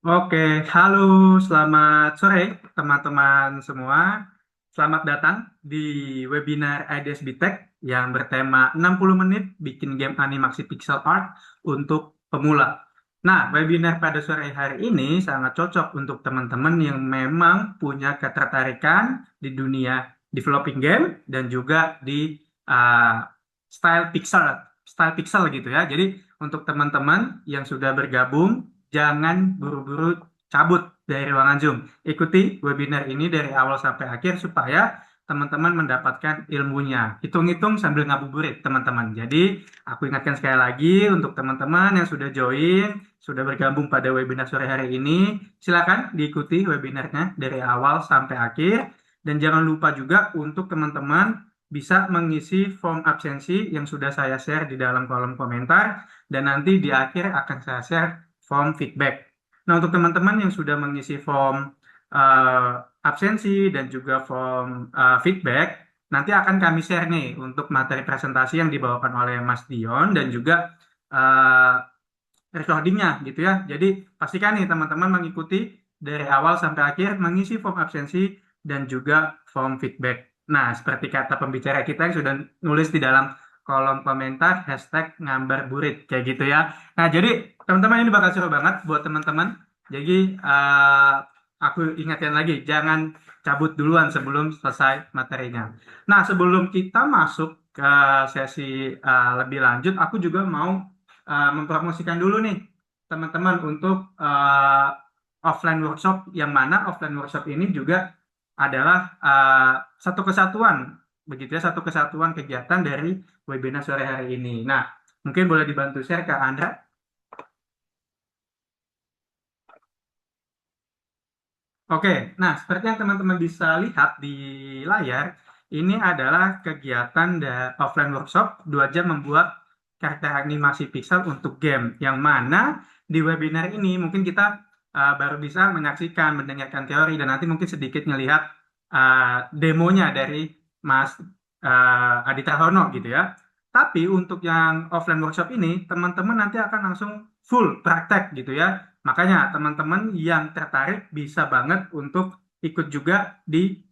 Oke, halo, selamat sore teman-teman semua. Selamat datang di webinar IDS Bitek yang bertema 60 menit bikin game animasi pixel art untuk pemula. Nah, webinar pada sore hari ini sangat cocok untuk teman-teman yang memang punya ketertarikan di dunia developing game dan juga di uh, style pixel, style pixel gitu ya. Jadi untuk teman-teman yang sudah bergabung jangan buru-buru cabut dari ruangan Zoom. Ikuti webinar ini dari awal sampai akhir supaya teman-teman mendapatkan ilmunya. Hitung-hitung sambil ngabuburit, teman-teman. Jadi, aku ingatkan sekali lagi untuk teman-teman yang sudah join, sudah bergabung pada webinar sore hari ini, silakan diikuti webinarnya dari awal sampai akhir. Dan jangan lupa juga untuk teman-teman bisa mengisi form absensi yang sudah saya share di dalam kolom komentar dan nanti di akhir akan saya share form feedback. Nah, untuk teman-teman yang sudah mengisi form absensi dan juga form feedback, nanti akan kami share nih untuk materi presentasi yang dibawakan oleh Mas Dion dan juga recordingnya gitu ya. Jadi pastikan nih teman-teman mengikuti dari awal sampai akhir, mengisi form absensi dan juga form feedback. Nah, seperti kata pembicara kita yang sudah nulis di dalam kolom komentar hashtag ngambar burit kayak gitu ya. Nah, jadi teman-teman ini bakal seru banget buat teman-teman. Jadi aku ingatkan lagi, jangan cabut duluan sebelum selesai materinya. Nah, sebelum kita masuk ke sesi lebih lanjut, aku juga mau mempromosikan dulu nih teman-teman untuk offline workshop, yang mana offline workshop ini juga adalah satu kesatuan begitu ya, satu kesatuan kegiatan dari webinar sore hari ini. Nah, mungkin boleh dibantu share ke Andra. Oke, nah seperti yang teman-teman bisa lihat di layar, ini adalah kegiatan offline workshop 2 jam membuat karakter animasi pixel untuk game. Yang mana di webinar ini mungkin kita baru bisa menyaksikan, mendengarkan teori, dan nanti mungkin sedikit melihat demonya dari Mas Adita Hono gitu ya. Tapi untuk yang offline workshop ini, teman-teman nanti akan langsung full praktek gitu ya. Makanya teman-teman yang tertarik bisa banget untuk ikut juga di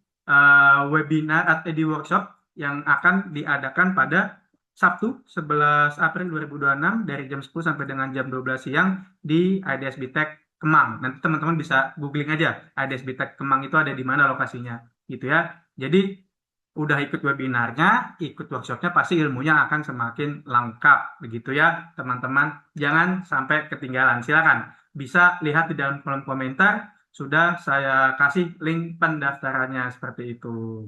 webinar atau di workshop yang akan diadakan pada Sabtu 11 April 2026 dari jam 10 sampai dengan jam 12 siang di IDS Bitek Kemang. Nanti teman-teman bisa googling aja IDS Bitek Kemang itu ada di mana lokasinya gitu ya. Jadi udah ikut webinarnya, ikut workshopnya, pasti ilmunya akan semakin lengkap begitu ya teman-teman. Jangan sampai ketinggalan. Silakan bisa lihat di dalam kolom komentar, sudah saya kasih link pendaftarannya seperti itu.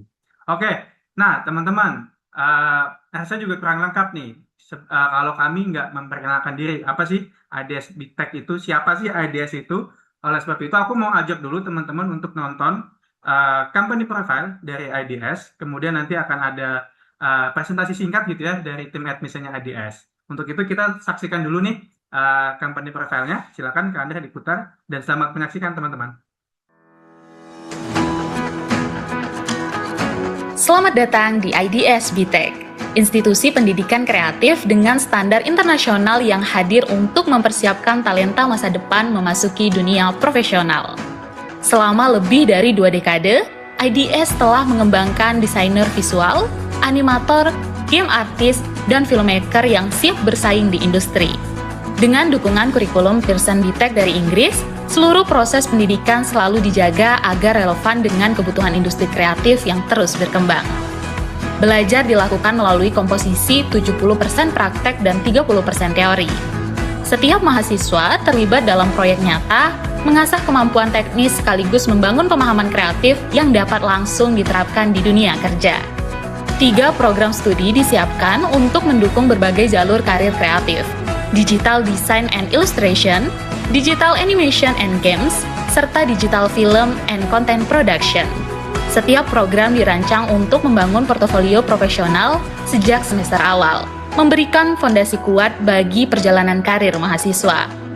Oke, nah teman-teman, saya juga kurang lengkap nih. Kalau kami nggak memperkenalkan diri, apa sih IDS Big itu? Siapa sih IDS itu? Oleh sebab itu, aku mau ajak dulu teman-teman untuk nonton company profile dari IDS, kemudian nanti akan ada presentasi singkat gitu ya dari tim admissionnya IDS. Untuk itu kita saksikan dulu nih company profile-nya. Silakan ke Anda diputar dan selamat menyaksikan teman-teman. Selamat datang di IDS BTech, institusi pendidikan kreatif dengan standar internasional yang hadir untuk mempersiapkan talenta masa depan memasuki dunia profesional. Selama lebih dari 2 dekade, IDS telah mengembangkan desainer visual, animator, game artist, dan filmmaker yang siap bersaing di industri. Dengan dukungan kurikulum Pearson BTech dari Inggris, seluruh proses pendidikan selalu dijaga agar relevan dengan kebutuhan industri kreatif yang terus berkembang. Belajar dilakukan melalui komposisi 70% praktek dan 30% teori. Setiap mahasiswa terlibat dalam proyek nyata, mengasah kemampuan teknis sekaligus membangun pemahaman kreatif yang dapat langsung diterapkan di dunia kerja. 3 program studi disiapkan untuk mendukung berbagai jalur karir kreatif: Digital Design and Illustration, Digital Animation and Games, serta Digital Film and Content Production. Setiap program dirancang untuk membangun portofolio profesional sejak semester awal, memberikan fondasi kuat bagi perjalanan karir mahasiswa.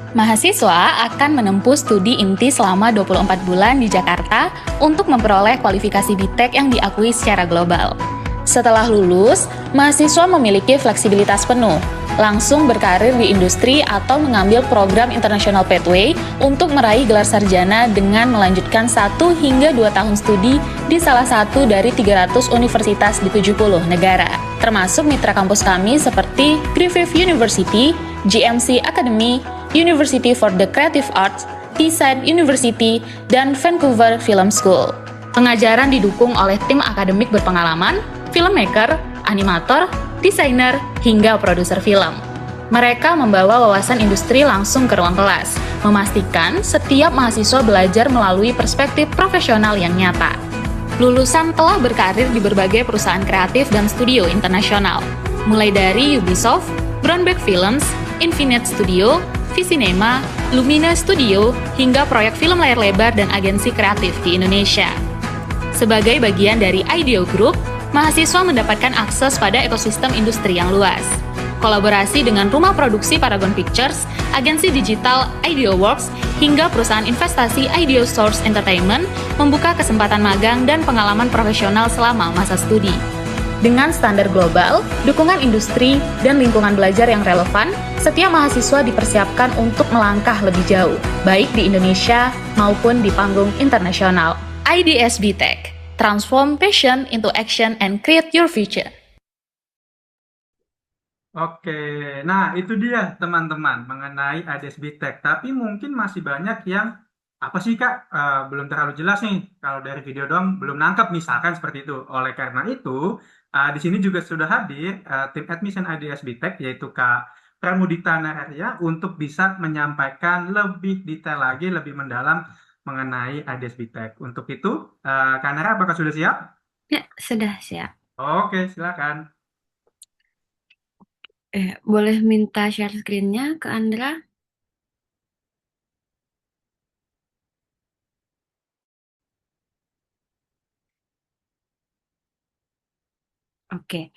Mahasiswa akan menempuh studi inti selama 24 bulan di Jakarta untuk memperoleh kualifikasi BTech yang diakui secara global. Setelah lulus, mahasiswa memiliki fleksibilitas penuh, langsung berkarir di industri atau mengambil program International Pathway untuk meraih gelar sarjana dengan melanjutkan 1 hingga 2 tahun studi di salah satu dari 300 universitas di 70 negara. Termasuk mitra kampus kami seperti Griffith University, GMC Academy, University for the Creative Arts, Teesside University, dan Vancouver Film School. Pengajaran didukung oleh tim akademik berpengalaman, filmmaker, animator, desainer, hingga produser film. Mereka membawa wawasan industri langsung ke ruang kelas, memastikan setiap mahasiswa belajar melalui perspektif profesional yang nyata. Lulusan telah berkarir di berbagai perusahaan kreatif dan studio internasional, mulai dari Ubisoft, Brownback Films, Infinite Studio, Visinema, Lumina Studio, hingga proyek film layar lebar dan agensi kreatif di Indonesia. Sebagai bagian dari IDEO Group, mahasiswa mendapatkan akses pada ekosistem industri yang luas. Kolaborasi dengan rumah produksi Paragon Pictures, agensi digital IDEO Works, hingga perusahaan investasi IDEO Source Entertainment membuka kesempatan magang dan pengalaman profesional selama masa studi. Dengan standar global, dukungan industri, dan lingkungan belajar yang relevan, setiap mahasiswa dipersiapkan untuk melangkah lebih jauh, baik di Indonesia maupun di panggung internasional. IDSB Tech, transform passion into action and create your future. Oke, nah itu dia teman-teman mengenai ADSB Tech. Tapi mungkin masih banyak yang apa sih Kak, belum terlalu jelas nih. Kalau dari video doang belum nangkep misalkan seperti itu. Oleh karena itu, di sini juga sudah hadir tim admission ADSB Tech yaitu Kak Pramudita Nararia untuk bisa menyampaikan lebih detail lagi, lebih mendalam mengenai ADSB Tech. Untuk itu, Kak Nara apakah sudah siap? Ya, sudah siap. Oke, silakan. Boleh minta share screen-nya ke Andra? Oke.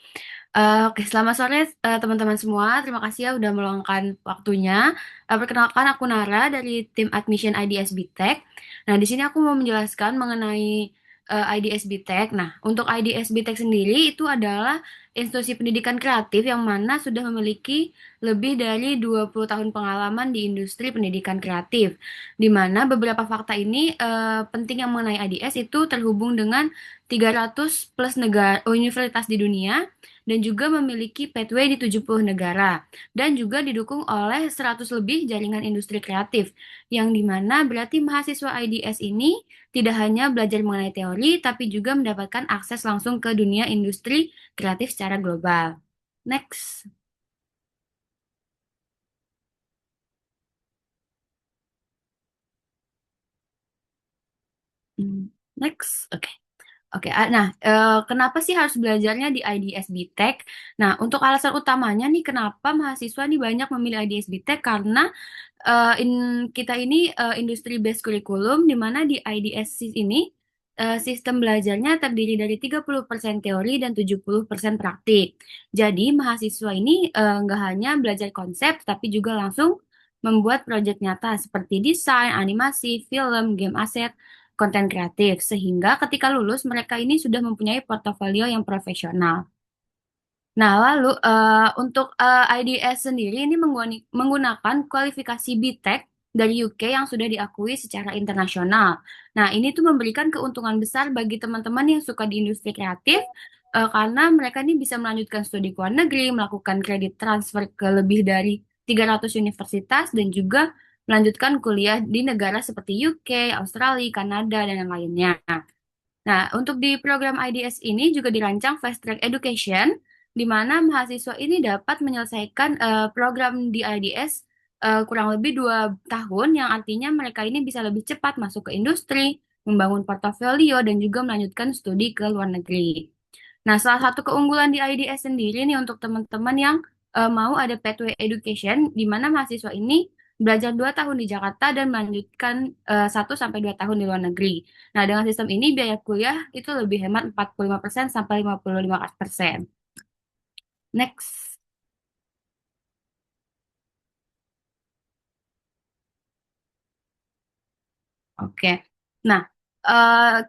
Oke, selamat sore teman-teman semua. Terima kasih ya udah meluangkan waktunya. Perkenalkan aku Nara dari tim admission IDSB Tech. Nah, di sini aku mau menjelaskan mengenai IDSB Tech. Nah, untuk IDSB Tech sendiri itu adalah institusi pendidikan kreatif yang mana sudah memiliki lebih dari 20 tahun pengalaman di industri pendidikan kreatif. Di mana beberapa fakta ini penting yang mengenai IDS itu terhubung dengan 300 plus negara universitas di dunia dan juga memiliki pathway di 70 negara dan juga didukung oleh 100 lebih jaringan industri kreatif yang dimana berarti mahasiswa IDS ini tidak hanya belajar mengenai teori tapi juga mendapatkan akses langsung ke dunia industri kreatif secara global. Next. Next. Oke. Oke, nah, kenapa sih harus belajarnya di IDSB Tech? Nah, untuk alasan utamanya nih, kenapa mahasiswa nih banyak memilih IDSB Tech, karena kita ini industri based curriculum, di mana di IDS ini sistem belajarnya terdiri dari 30% teori dan 70% praktik. Jadi, mahasiswa ini nggak hanya belajar konsep, tapi juga langsung membuat proyek nyata seperti desain, animasi, film, game aset, konten kreatif, sehingga ketika lulus mereka ini sudah mempunyai portofolio yang profesional. Nah, lalu untuk IDS sendiri ini menggunakan kualifikasi BTech dari UK yang sudah diakui secara internasional. Nah, ini tuh memberikan keuntungan besar bagi teman-teman yang suka di industri kreatif karena mereka ini bisa melanjutkan studi ke luar negeri, melakukan kredit transfer ke lebih dari 300 universitas dan juga melanjutkan kuliah di negara seperti UK, Australia, Kanada, dan yang lainnya. Nah, untuk di program IDS ini juga dirancang Fast Track Education, di mana mahasiswa ini dapat menyelesaikan program di IDS kurang lebih 2 tahun, yang artinya mereka ini bisa lebih cepat masuk ke industri, membangun portofolio, dan juga melanjutkan studi ke luar negeri. Nah, salah satu keunggulan di IDS sendiri nih untuk teman-teman yang mau ada pathway education, di mana mahasiswa ini belajar 2 tahun di Jakarta dan melanjutkan 1 sampai 2 tahun di luar negeri. Nah, dengan sistem ini biaya kuliah itu lebih hemat 45% sampai 55%. Next. Oke. Nah,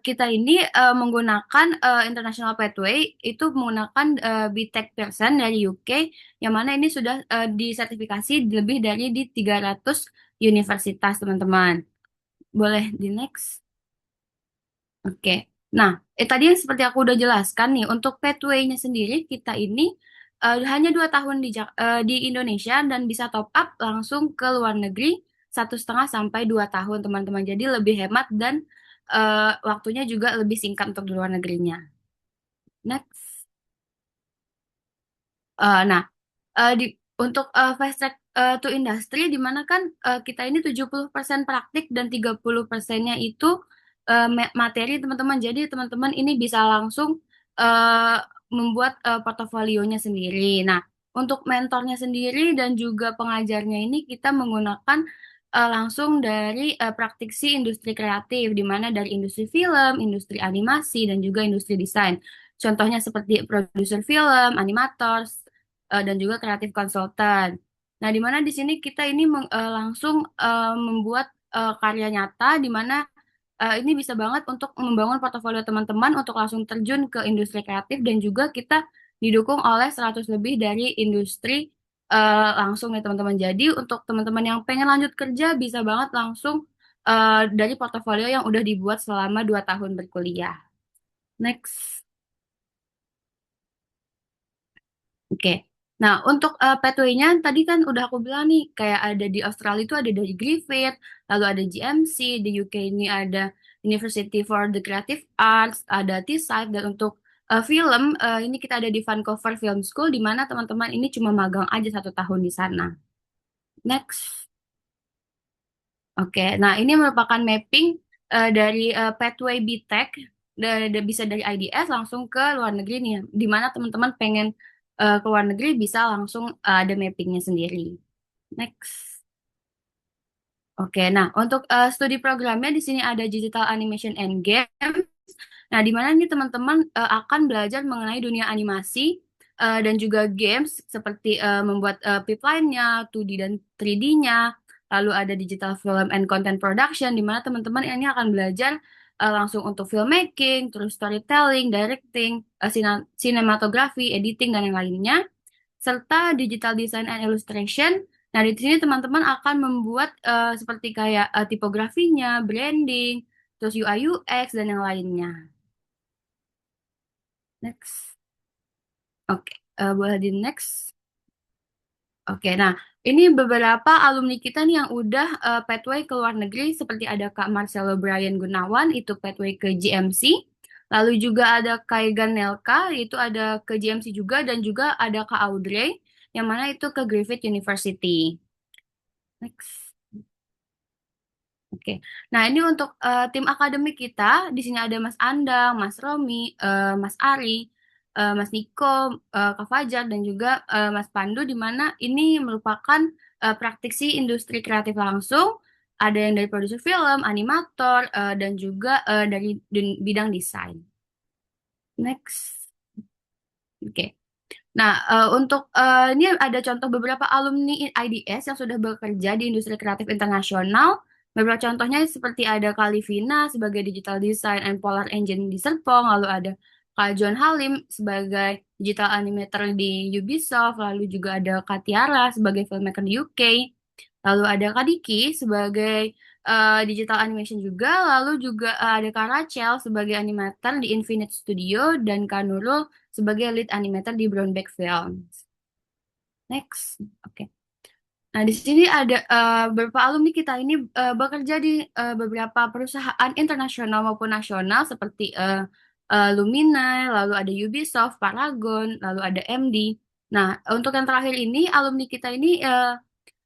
kita ini menggunakan International Pathway itu menggunakan BTech Pearson dari UK yang mana ini sudah disertifikasi lebih dari di 300 universitas teman-teman. Boleh di next. Oke. Nah, tadi yang seperti aku udah jelaskan nih, untuk pathway-nya sendiri kita ini hanya 2 tahun di Indonesia dan bisa top up langsung ke luar negeri 1,5 sampai 2 tahun teman-teman. Jadi lebih hemat dan waktunya juga lebih singkat untuk di luar negerinya. Next. Nah, di untuk fast track to industry di mana kan kita ini 70% praktik dan 30%-nya itu materi teman-teman. Jadi teman-teman ini bisa langsung uh, membuat portofolionya sendiri. Nah, untuk mentornya sendiri dan juga pengajarnya ini kita menggunakan langsung dari praktisi industri kreatif, di mana dari industri film, industri animasi, dan juga industri desain. Contohnya seperti produser film, animator, dan juga kreatif konsultan. Nah, di mana di sini kita ini langsung membuat karya nyata, di mana ini bisa banget untuk membangun portofolio teman-teman untuk langsung terjun ke industri kreatif dan juga kita didukung oleh 100 lebih dari industri langsung nih teman-teman. Jadi untuk teman-teman yang pengen lanjut kerja bisa banget langsung dari portofolio yang udah dibuat selama 2 tahun berkuliah. Next. Oke. Nah, untuk pathway-nya tadi kan udah aku bilang nih, kayak ada di Australia itu ada dari Griffith, lalu ada GMC, di UK ini ada University for the Creative Arts, ada Teesside, dan untuk film, ini kita ada di Vancouver Film School, di mana teman-teman ini cuma magang aja 1 tahun di sana. Next. Oke, nah ini merupakan mapping dari Pathway BTech, bisa dari IDS langsung ke luar negeri nih, di mana teman-teman pengen ke luar negeri bisa langsung ada mappingnya sendiri. Next. Oke, nah untuk studi programnya di sini ada Digital Animation and Games. Nah, di mana nih teman-teman akan belajar mengenai dunia animasi dan juga games seperti membuat pipeline-nya, 2D dan 3D-nya. Lalu ada digital film and content production di mana teman-teman ini akan belajar langsung untuk filmmaking, terus storytelling, directing, sinematografi, editing dan yang lainnya, serta digital design and illustration. Nah, di sini teman-teman akan membuat seperti kayak tipografinya, branding, terus UI UX dan yang lainnya. Next. Oke, boleh di next. Oke, nah ini beberapa alumni kita nih yang udah pathway ke luar negeri seperti ada Kak Marcelo Brian Gunawan itu pathway ke GMC. Lalu juga ada Kak Egan Nelka itu ada ke GMC juga dan juga ada Kak Audrey yang mana itu ke Griffith University. Next. Oke. Nah, ini untuk tim akademik kita, di sini ada Mas Andang, Mas Romi, Mas Ari, Mas Niko, Kak Fajar, dan juga Mas Pandu, di mana ini merupakan praktisi industri kreatif langsung. Ada yang dari produser film, animator, dan juga dari bidang desain. Next. Oke. Nah, untuk ini ada contoh beberapa alumni IDS yang sudah bekerja di industri kreatif internasional. Beberapa contohnya seperti ada Kalivina sebagai digital design and polar engine di Serpong, lalu ada Kak John Halim sebagai digital animator di Ubisoft, lalu juga ada Kak Tiara sebagai filmmaker di UK, lalu ada Kak Diki sebagai digital animation juga, lalu juga ada Kak Rachel sebagai animator di Infinite Studio, dan Kak Nurul sebagai lead animator di Brownback Films. Next, oke. Nah, di sini ada beberapa alumni kita ini bekerja di beberapa perusahaan internasional maupun nasional seperti Lumina, lalu ada Ubisoft, Paragon, lalu ada MD. Nah, untuk yang terakhir ini, alumni kita ini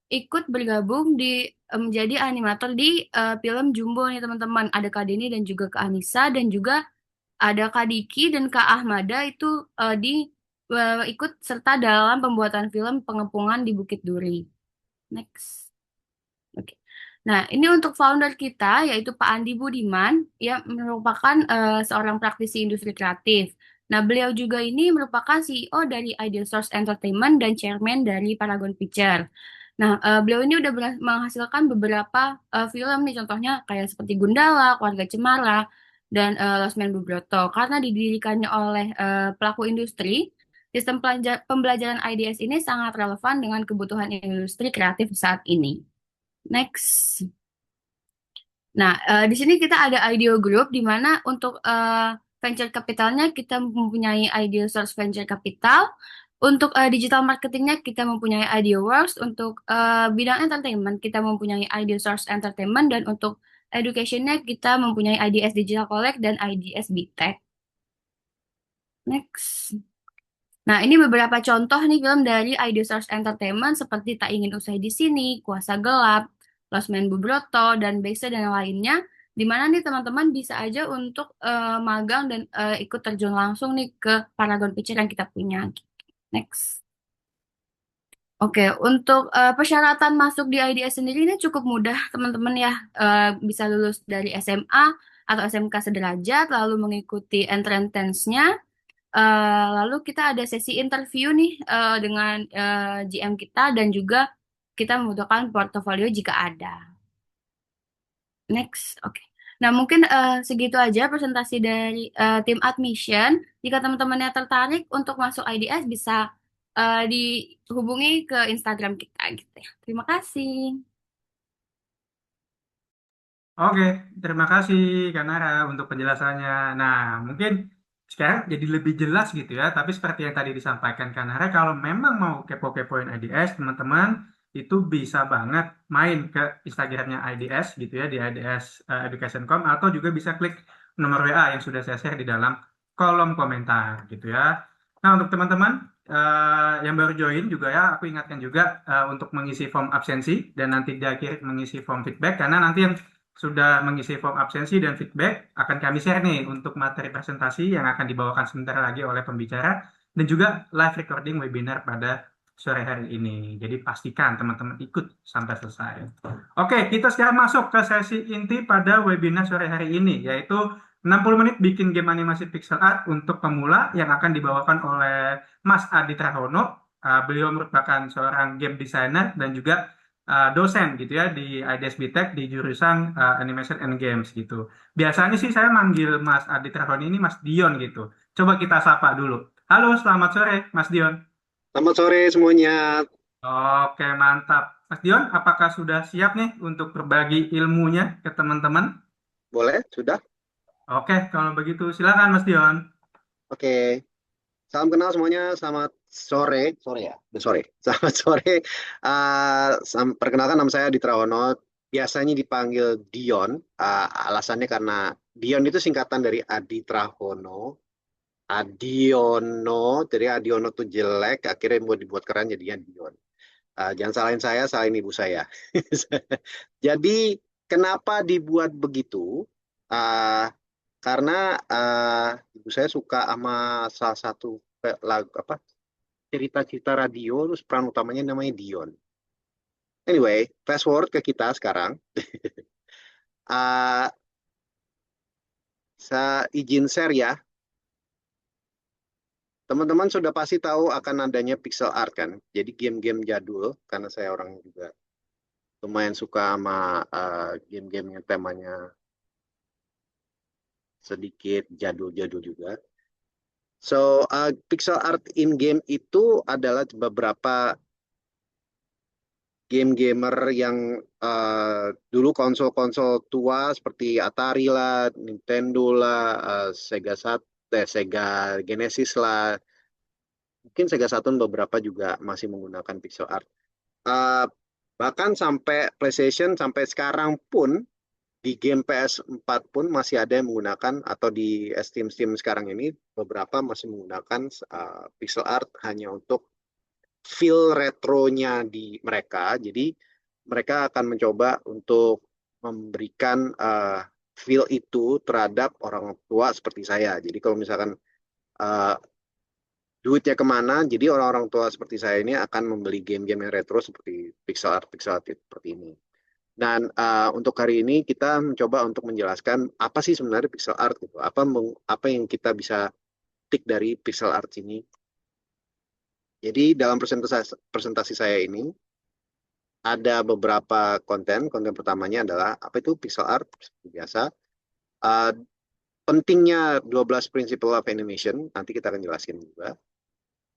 ikut bergabung di menjadi animator di film Jumbo nih teman-teman. Ada Kak Deni dan juga Kak Anissa dan juga ada Kak Diki dan Kak Ahmada itu ikut serta dalam pembuatan film Pengepungan di Bukit Duri. Next. Oke. Nah, ini untuk founder kita yaitu Pak Andi Budiman yang merupakan seorang praktisi industri kreatif. Nah, beliau juga ini merupakan CEO dari Ideal Source Entertainment dan chairman dari Paragon Picture. Nah, beliau ini udah menghasilkan beberapa film nih, contohnya kayak seperti Gundala, Keluarga Cemara, dan Losmen Bubroto. Karena didirikannya oleh pelaku industri, sistem pembelajaran IDS ini sangat relevan dengan kebutuhan industri kreatif saat ini. Next. Nah, di sini kita ada IDEO Group, di mana untuk venture capitalnya kita mempunyai IDEO Source Venture Capital. Untuk digital marketingnya kita mempunyai IDEO Works. Untuk bidang entertainment kita mempunyai IDEO Source Entertainment. Dan untuk educationnya kita mempunyai IDS Digital Collect dan IDS BTech. Next. Nah, ini beberapa contoh nih film dari IDEO Source Entertainment seperti Tak Ingin Usai di Sini, Kuasa Gelap, Lost Man Bubroto, dan Besa dan lainnya. Di mana nih teman-teman bisa aja untuk magang dan ikut terjun langsung nih ke Paragon Picture yang kita punya. Next. Oke, untuk persyaratan masuk di IDS sendiri ini cukup mudah teman-teman ya. Bisa lulus dari SMA atau SMK sederajat, lalu mengikuti entrance test-nya. Lalu kita ada sesi interview nih dengan GM kita dan juga kita membutuhkan portofolio jika ada. Next, oke. Nah, mungkin segitu aja presentasi dari tim admission. Jika teman-temannya tertarik untuk masuk IDS bisa dihubungi ke Instagram kita gitu ya. Terima kasih. Oke, terima kasih Kanara untuk penjelasannya. Nah, mungkin sekarang jadi lebih jelas gitu ya. Tapi seperti yang tadi disampaikan Kanara, kalau memang mau kepo-kepoin IDS, teman-teman itu bisa banget main ke Instagramnya IDS gitu ya, di IDS Education.com, atau juga bisa klik nomor WA yang sudah saya share di dalam kolom komentar gitu ya. Nah, untuk teman-teman yang baru join juga ya, aku ingatkan juga untuk mengisi form absensi dan nanti di akhir mengisi form feedback, karena nanti yang sudah mengisi form absensi dan feedback akan kami share nih untuk materi presentasi yang akan dibawakan sebentar lagi oleh pembicara dan juga live recording webinar pada sore hari ini. Jadi pastikan teman-teman ikut sampai selesai. Oke, kita sekarang masuk ke sesi inti pada webinar sore hari ini, yaitu 60 menit bikin game animasi pixel art untuk pemula yang akan dibawakan oleh Mas Adi Trahono. Beliau merupakan seorang game designer dan juga dosen gitu ya di IDS Tech di jurusan Animation and Games gitu. Biasanya sih saya manggil Mas Adi Trahono ini Mas Dion gitu. Coba kita sapa dulu. Halo, selamat sore Mas Dion. Selamat sore semuanya. Oke, mantap. Mas Dion, apakah sudah siap nih untuk berbagi ilmunya ke teman-teman? Boleh? Sudah? Oke, kalau begitu silakan Mas Dion. Oke. Salam kenal semuanya. Selamat sore. Sore ya? Udah sore. Selamat sore. Perkenalkan nama saya Adi Trawono. Biasanya dipanggil Dion. Alasannya karena Dion itu singkatan dari Adi Trahono. Adiono. Jadi Adiono tuh jelek. Akhirnya mau dibuat keren jadinya Dion. Jangan salahin saya, salahin ibu saya. Jadi kenapa dibuat begitu? Uh, karena ibu saya suka sama salah satu lagu apa cerita-cerita radio, terus peran utamanya namanya Dion. Anyway, fast forward ke kita sekarang. uh, saya izin share ya. Teman-teman sudah pasti tahu akan adanya pixel art kan. Jadi game-game jadul, karena saya orang juga lumayan suka sama game-game yang temanya sedikit jadul-jadul juga. So, pixel art in game itu adalah beberapa game-gamer yang dulu konsol-konsol tua seperti Atari lah, Nintendo lah, Sega Genesis lah, mungkin Sega Saturn beberapa juga masih menggunakan pixel art. Bahkan sampai PlayStation sampai sekarang pun di game PS4 pun masih ada yang menggunakan, atau di Steam sekarang ini beberapa masih menggunakan pixel art hanya untuk feel retronya di mereka. Jadi mereka akan mencoba untuk memberikan feel itu terhadap orang tua seperti saya. Jadi kalau misalkan duitnya kemana, jadi orang-orang tua seperti saya ini akan membeli game-game yang retro seperti pixel art seperti ini. Dan untuk hari ini kita mencoba untuk menjelaskan apa sih sebenarnya pixel art gitu. Apa yang kita bisa tik dari pixel art ini. Jadi dalam presentasi saya ini ada beberapa konten. Konten pertamanya adalah apa itu pixel art seperti biasa. Uh, pentingnya 12 principle of animation, nanti kita akan jelasin juga.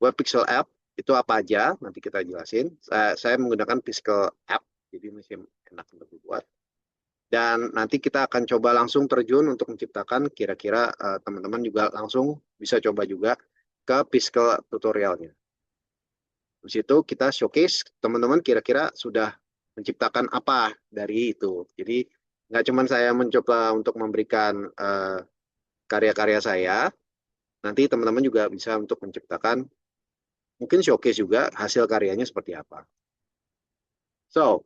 Web pixel app itu apa aja, nanti kita jelasin. Saya menggunakan pixel app, jadi masih enak untuk dibuat. Dan nanti kita akan coba langsung terjun untuk menciptakan, kira-kira teman-teman juga langsung bisa coba juga ke pixel tutorialnya. Di situ kita showcase teman-teman kira-kira sudah menciptakan apa dari itu. Jadi nggak cuma saya mencoba untuk memberikan karya-karya saya, nanti teman-teman juga bisa untuk menciptakan, mungkin showcase juga hasil karyanya seperti apa. So,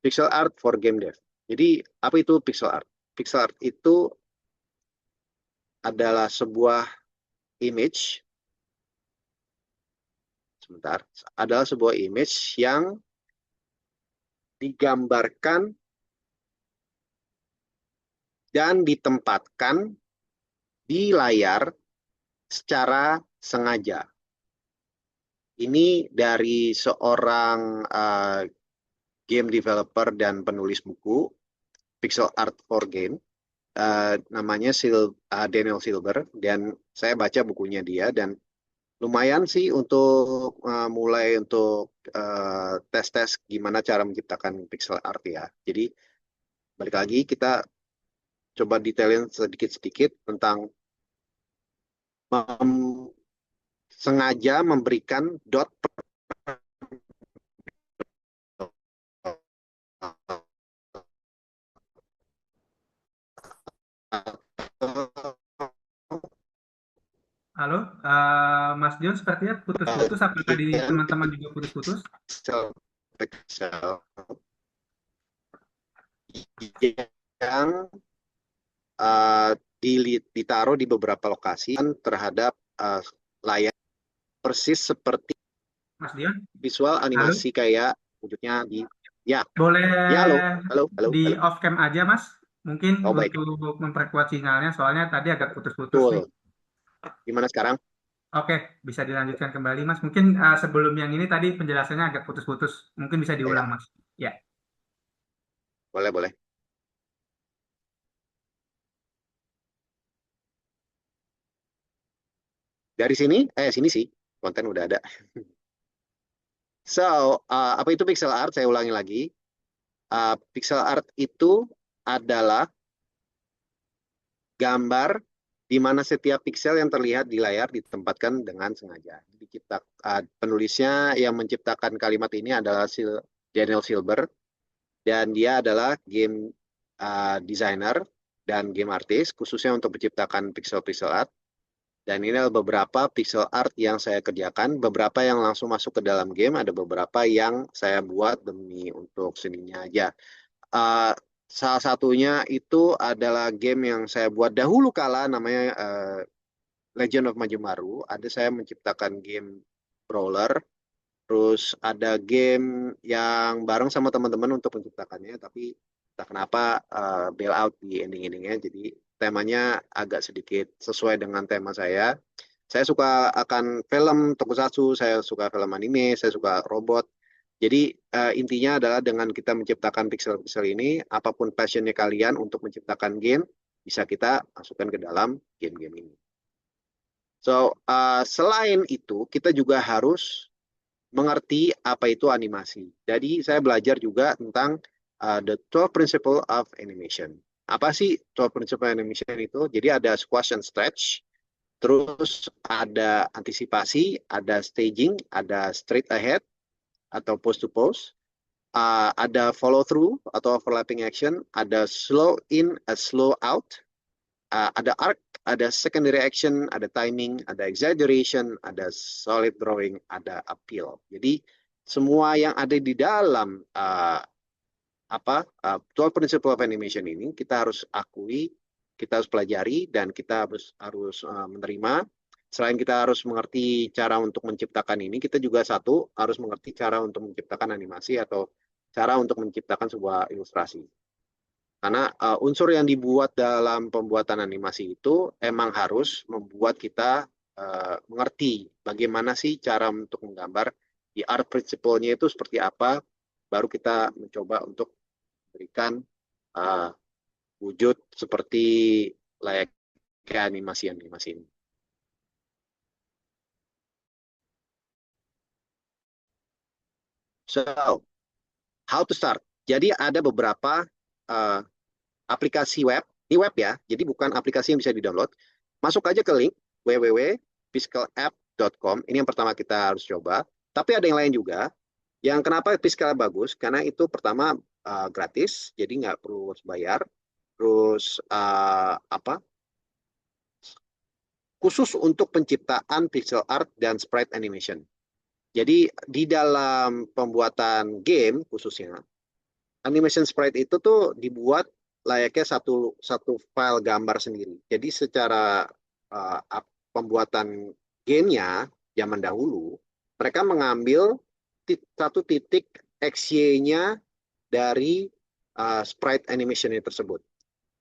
pixel art for game dev. Jadi apa itu pixel art? Pixel art itu adalah sebuah image, adalah sebuah image yang digambarkan dan ditempatkan di layar secara sengaja. Ini dari seorang game developer dan penulis buku, Pixel Art for Game, namanya Daniel Silver, dan saya baca bukunya dia, dan lumayan sih untuk mulai untuk tes-tes gimana cara menciptakan pixel art ya. Jadi balik lagi kita coba detailin sedikit-sedikit tentang sengaja memberikan dot Halo, Mas Dion sepertinya putus-putus. Apakah di teman-teman juga putus-putus? pixel yang ditaruh di beberapa lokasi terhadap layar persis seperti Mas Dion, visual halo, animasi kayak wujudnya di ya boleh ya halo di off cam aja, Mas? Mungkin oh baik untuk memperkuat sinyalnya, soalnya tadi agak putus-putus nih. betul gimana sekarang Oke, bisa dilanjutkan kembali, Mas. Mungkin sebelum yang ini tadi penjelasannya agak putus-putus. Mungkin bisa diulang, ya Mas. Ya. boleh dari sini sih konten udah ada. So apa itu pixel art, saya ulangi lagi. Pixel art itu adalah gambar di mana setiap piksel yang terlihat di layar ditempatkan dengan sengaja. Penulisnya yang menciptakan kalimat ini adalah Daniel Silver, dan dia adalah game designer dan game artist, khususnya untuk menciptakan pixel-pixel art. Dan ini adalah beberapa pixel art yang saya kerjakan, beberapa yang langsung masuk ke dalam game, ada beberapa yang saya buat demi untuk seninya aja. Salah satunya itu adalah game yang saya buat dahulu kala, namanya Legend of Majomaru. Ada saya menciptakan game brawler, terus ada game yang bareng sama teman-teman untuk menciptakannya, tapi entah kenapa bail out di ending-endingnya. Jadi temanya agak sedikit sesuai dengan tema saya. Saya suka akan film tokusatsu, saya suka film anime, saya suka robot. Jadi intinya adalah dengan kita menciptakan pixel-pixel ini, apapun passionnya kalian untuk menciptakan game, bisa kita masukkan ke dalam game-game ini. So, selain itu, kita juga harus mengerti apa itu animasi. Jadi, saya belajar juga tentang the 12 principle of animation. Apa sih 12 principle animation itu? Jadi, ada squash and stretch, terus ada antisipasi, ada staging, ada straight ahead atau pose to pose, ada follow through atau overlapping action, ada slow in, slow out, ada arc, ada secondary action, ada timing, ada exaggeration, ada solid drawing, ada appeal. Jadi semua yang ada di dalam 12 principle of animation ini kita harus akui, kita harus pelajari, dan kita harus menerima. Selain kita harus mengerti cara untuk menciptakan ini, kita juga harus mengerti cara untuk menciptakan animasi atau cara untuk menciptakan sebuah ilustrasi. Karena unsur yang dibuat dalam pembuatan animasi itu emang harus membuat kita mengerti bagaimana sih cara untuk menggambar, di art principle-nya itu seperti apa, baru kita mencoba untuk berikan uh, wujud seperti layaknya animasi-animasi ini. So, how to start? Jadi ada beberapa uh, aplikasi web, ini web ya, jadi bukan aplikasi yang bisa di-download. Masuk aja ke link www.fiscalapp.com. Ini yang pertama kita harus coba. Tapi ada yang lain juga. Yang kenapa Fiscal bagus? Karena itu pertama gratis, jadi nggak perlu bayar. Terus khusus untuk penciptaan pixel art dan sprite animation. Jadi di dalam pembuatan game khususnya, animation sprite itu tuh dibuat layaknya satu file gambar sendiri. Jadi secara pembuatan gamenya zaman dahulu, mereka mengambil satu titik XY-nya dari sprite animation tersebut.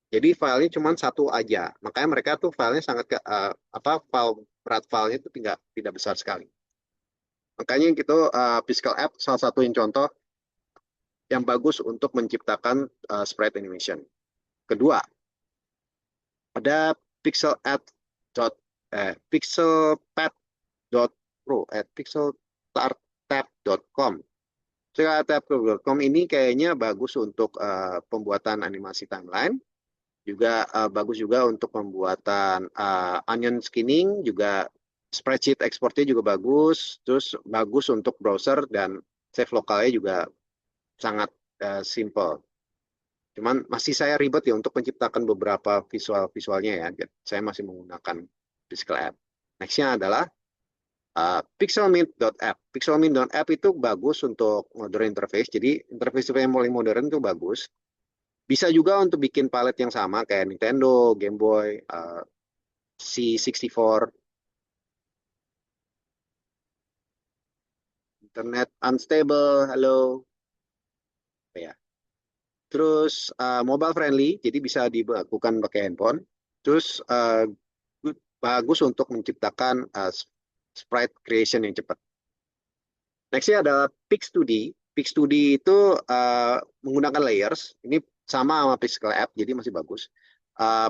Jadi filenya cuma satu aja. Makanya mereka tuh filenya sangat berat filenya itu tidak besar sekali. Makanya gitu Fiscal App salah satu yang contoh yang bagus untuk menciptakan sprite animation. Kedua, ada pixelpad.pro pixeltartap.com. Pixeltartap.com ini kayaknya bagus untuk pembuatan animasi timeline, juga bagus juga untuk pembuatan onion skinning, juga spreadsheet exportnya juga bagus, terus bagus untuk browser dan save lokalnya juga sangat simple. Cuman masih saya ribet ya untuk menciptakan beberapa visualnya ya. Saya masih menggunakan Fiscal App. Nextnya adalah pixelmint.app. Pixelmint.app itu bagus untuk modern interface. Jadi interface yang paling modern itu bagus. Bisa juga untuk bikin palette yang sama kayak Nintendo, Game Boy, C64. Internet unstable, halo. Ya. Terus mobile friendly, jadi bisa dilakukan pakai handphone. Terus bagus untuk menciptakan sprite creation yang cepat. Nextnya adalah Pix2D. Pix2D itu menggunakan layers. Ini sama sama Fiscal App, jadi masih bagus.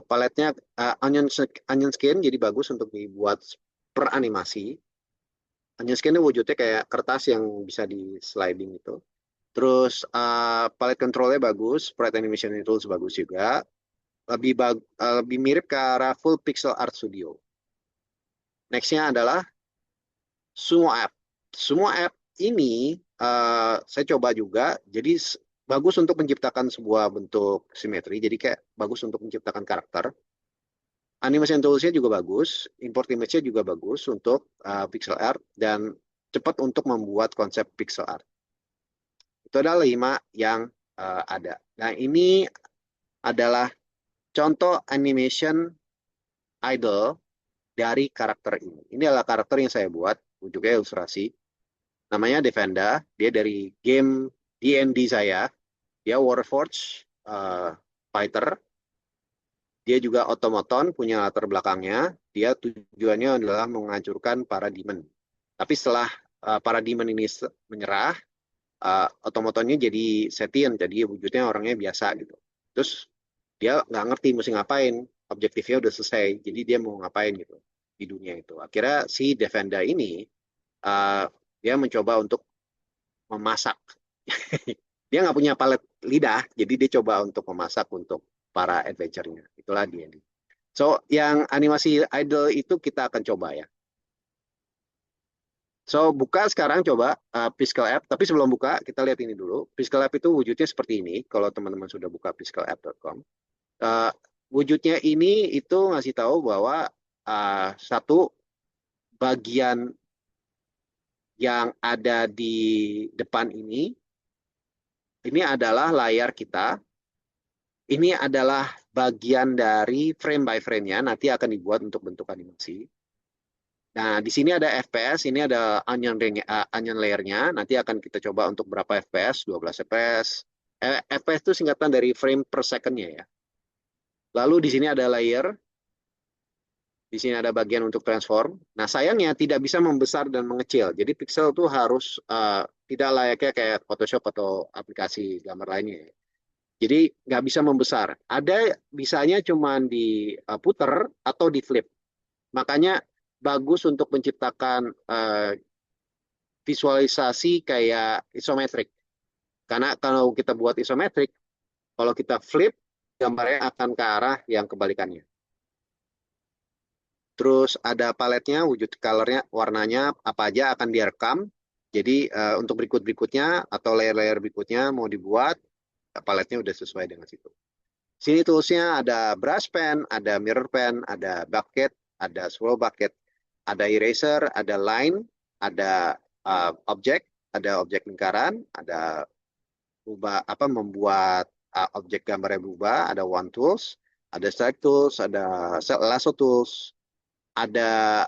Paletnya onion skin, jadi bagus untuk dibuat per animasi. Onion skin itu wujudnya kayak kertas yang bisa di sliding itu. Terus palette controlnya bagus, sprite animation tools bagus juga. Lebih mirip ke arah full pixel art studio. Nextnya adalah Sumo App. Sumo App ini saya coba juga, jadi bagus untuk menciptakan sebuah bentuk simetri, jadi kayak bagus untuk menciptakan karakter. Animation toolsnya juga bagus, import image-nya juga bagus untuk pixel art, dan cepat untuk membuat konsep pixel art. Itu adalah 5 yang ada. Nah, ini adalah contoh animation idle dari karakter ini. Ini adalah karakter yang saya buat, wujudnya ilustrasi. Namanya Defenda, dia dari game D&D saya. Dia Warforged fighter. Dia juga otomaton, punya latar belakangnya. Dia tujuannya adalah menghancurkan para demon. Tapi setelah para demon ini menyerah, otomatonnya jadi Setien, jadi wujudnya orangnya biasa gitu. Terus dia nggak ngerti mesti ngapain, objektifnya udah selesai, jadi dia mau ngapain gitu di dunia itu. Akhirnya si Defenda ini dia mencoba untuk memasak. Dia nggak punya palet lidah, jadi dia coba untuk memasak untuk para adventure-nya. Itulah dia. So, yang animasi idle itu kita akan coba ya. So, buka sekarang coba Fiscal App. Tapi sebelum buka, kita lihat ini dulu. Fiscal App itu wujudnya seperti ini. Kalau teman-teman sudah buka fiscalapp.com. Wujudnya ini itu ngasih tahu bahwa satu bagian yang ada di depan ini adalah layar kita. Ini adalah bagian dari frame by frame-nya. Nanti akan dibuat untuk bentuk animasi. Nah, di sini ada FPS, ini ada onion layer-nya. Nanti akan kita coba untuk berapa FPS, 12 FPS. FPS itu singkatan dari frame per second-nya ya. Lalu di sini ada layer. Di sini ada bagian untuk transform. Nah, sayangnya tidak bisa membesar dan mengecil. Jadi pixel tuh harus tidak layaknya kayak Photoshop atau aplikasi gambar lainnya. Jadi nggak bisa membesar. Ada bisanya cuma diputer atau di flip. Makanya bagus untuk menciptakan visualisasi kayak isometrik. Karena kalau kita buat isometrik, kalau kita flip, gambarnya akan ke arah yang kebalikannya. Terus ada paletnya, wujud colornya, warnanya apa aja akan direkam. Jadi untuk berikut-berikutnya atau layer-layer berikutnya mau dibuat, paletnya udah sesuai dengan situ. Sini toolsnya ada brush pen, ada mirror pen, ada bucket, ada swirl bucket, ada eraser, ada line, ada objek, ada objek lingkaran, ada ubah apa membuat objek gambarnya berubah, ada one tools, ada select tools, ada lasso tools, ada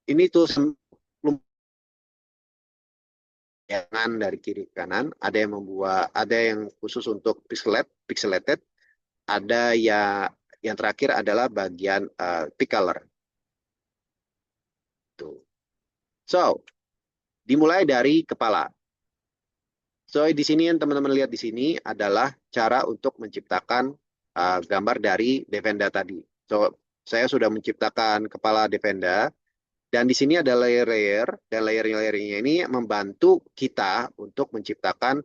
ini tools jangan dari kiri ke kanan, ada yang membuat, ada yang khusus untuk pixelated, ada yang terakhir adalah bagian pick color. Tuh. So, dimulai dari kepala. So, di sini yang teman-teman lihat di sini adalah cara untuk menciptakan gambar dari Devenda tadi. So, saya sudah menciptakan kepala Devenda, dan di sini ada layer-layer, dan layer-layernya ini membantu kita untuk menciptakan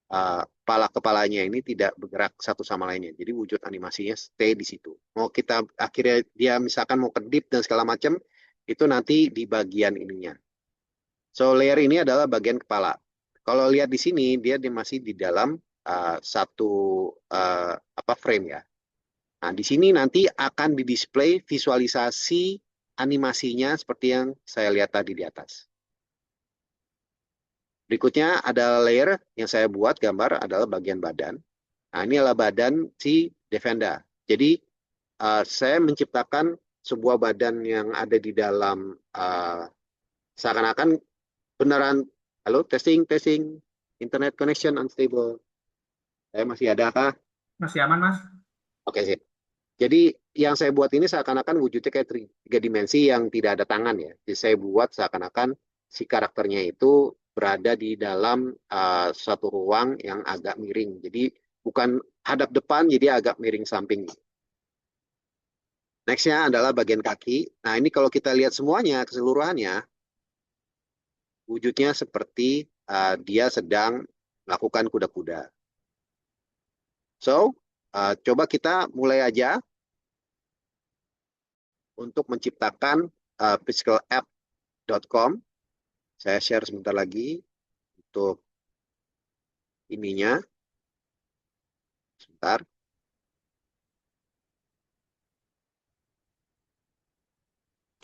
kepala-kepalanya ini tidak bergerak satu sama lainnya. Jadi wujud animasinya stay di situ. Mau kita akhirnya dia misalkan mau kedip dan segala macam, itu nanti di bagian ininya. So layer ini adalah bagian kepala. Kalau lihat di sini dia masih di dalam satu frame ya. Nah di sini nanti akan didisplay visualisasi animasinya seperti yang saya lihat tadi di atas. Berikutnya ada layer yang saya buat gambar adalah bagian badan. Nah ini adalah badan si Devenda. Jadi saya menciptakan sebuah badan yang ada di dalam seakan-akan beneran, halo testing testing, internet connection unstable. Saya masih ada kah? Masih aman, Mas? Oke sip. Jadi yang saya buat ini seakan-akan wujudnya kayak tiga dimensi yang tidak ada tangan ya. Jadi saya buat seakan-akan si karakternya itu berada di dalam suatu ruang yang agak miring. Jadi bukan hadap depan, jadi agak miring samping. Nextnya adalah bagian kaki. Nah ini kalau kita lihat semuanya, keseluruhannya, wujudnya seperti dia sedang melakukan kuda-kuda. So, coba kita mulai aja untuk menciptakan physicalapp.com. Saya share sebentar lagi untuk ininya. Sebentar.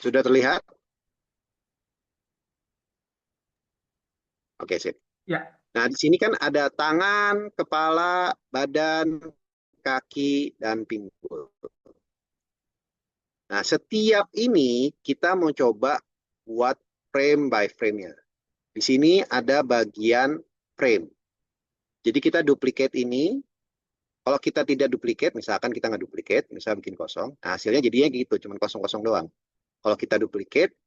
Sudah terlihat? Oke, sip. Ya. Nah, di sini kan ada tangan, kepala, badan, kaki, dan pinggul. Nah, setiap ini kita mau coba buat frame by frame-nya. Di sini ada bagian frame. Jadi kita duplicate ini. Kalau kita tidak duplicate, misalkan kita nggak duplicate, misalnya bikin kosong, nah hasilnya jadinya gitu, cuma kosong-kosong doang. Kalau kita duplicate,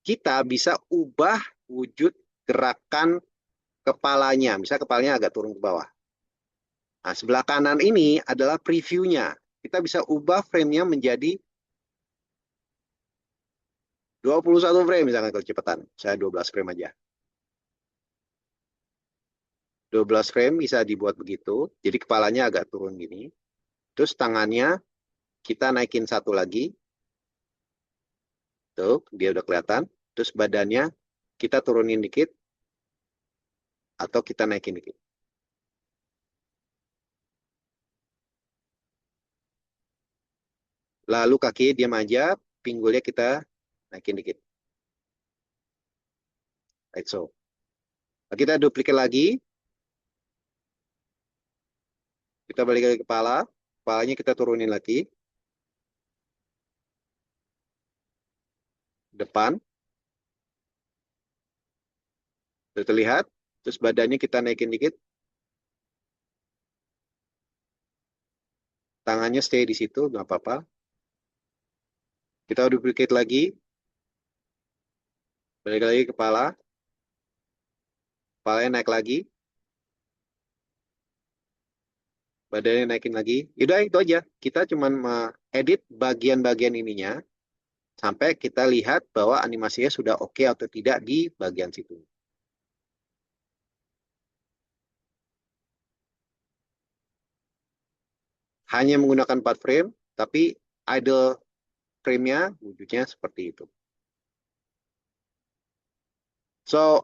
kita bisa ubah wujud gerakan kepalanya. Misalnya kepalanya agak turun ke bawah. Nah, sebelah kanan ini adalah previewnya. Kita bisa ubah frame-nya menjadi 21 frame misalkan kecepatan. Saya 12 frame aja. 12 frame bisa dibuat begitu. Jadi kepalanya agak turun gini. Terus tangannya kita naikin satu lagi. Tuh, dia udah kelihatan. Terus badannya kita turunin dikit. Atau kita naikin dikit. Lalu kaki diam aja. Pinggulnya kita naikin dikit. Like so. Kita duplicate lagi. Kita balik ke kepala. Kepalanya kita turunin lagi. Depan. Sudah terlihat. Terus badannya kita naikin dikit. Tangannya stay di situ, nggak apa-apa. Kita duplicate lagi. Balik lagi kepala. Kepalanya naik lagi. Badannya naikin lagi. Yaudah itu aja. Kita cuman edit bagian-bagian ininya. Sampai kita lihat bahwa animasinya sudah oke atau tidak di bagian situ. Hanya menggunakan 4 frame, tapi idle frame-nya wujudnya seperti itu. So,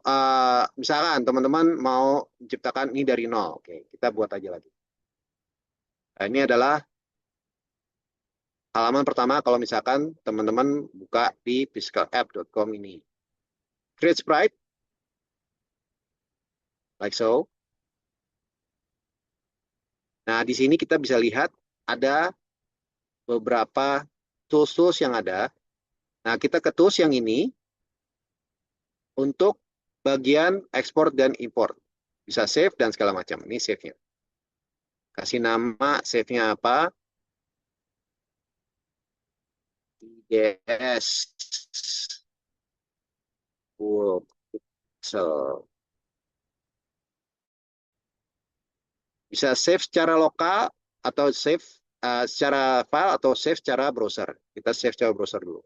misalkan teman-teman mau menciptakan ini dari nol. Oke, kita buat aja lagi. Nah, ini adalah halaman pertama kalau misalkan teman-teman buka di physicalapp.com ini. Create sprite, like so. Nah, di sini kita bisa lihat ada beberapa tools-tools yang ada. Nah, kita ke tools yang ini untuk bagian ekspor dan import. Bisa save dan segala macam. Ini save-nya. Kasih nama save-nya apa? IDS. Full pixel. Bisa save secara lokal atau save secara file atau save secara browser. Kita save secara browser dulu.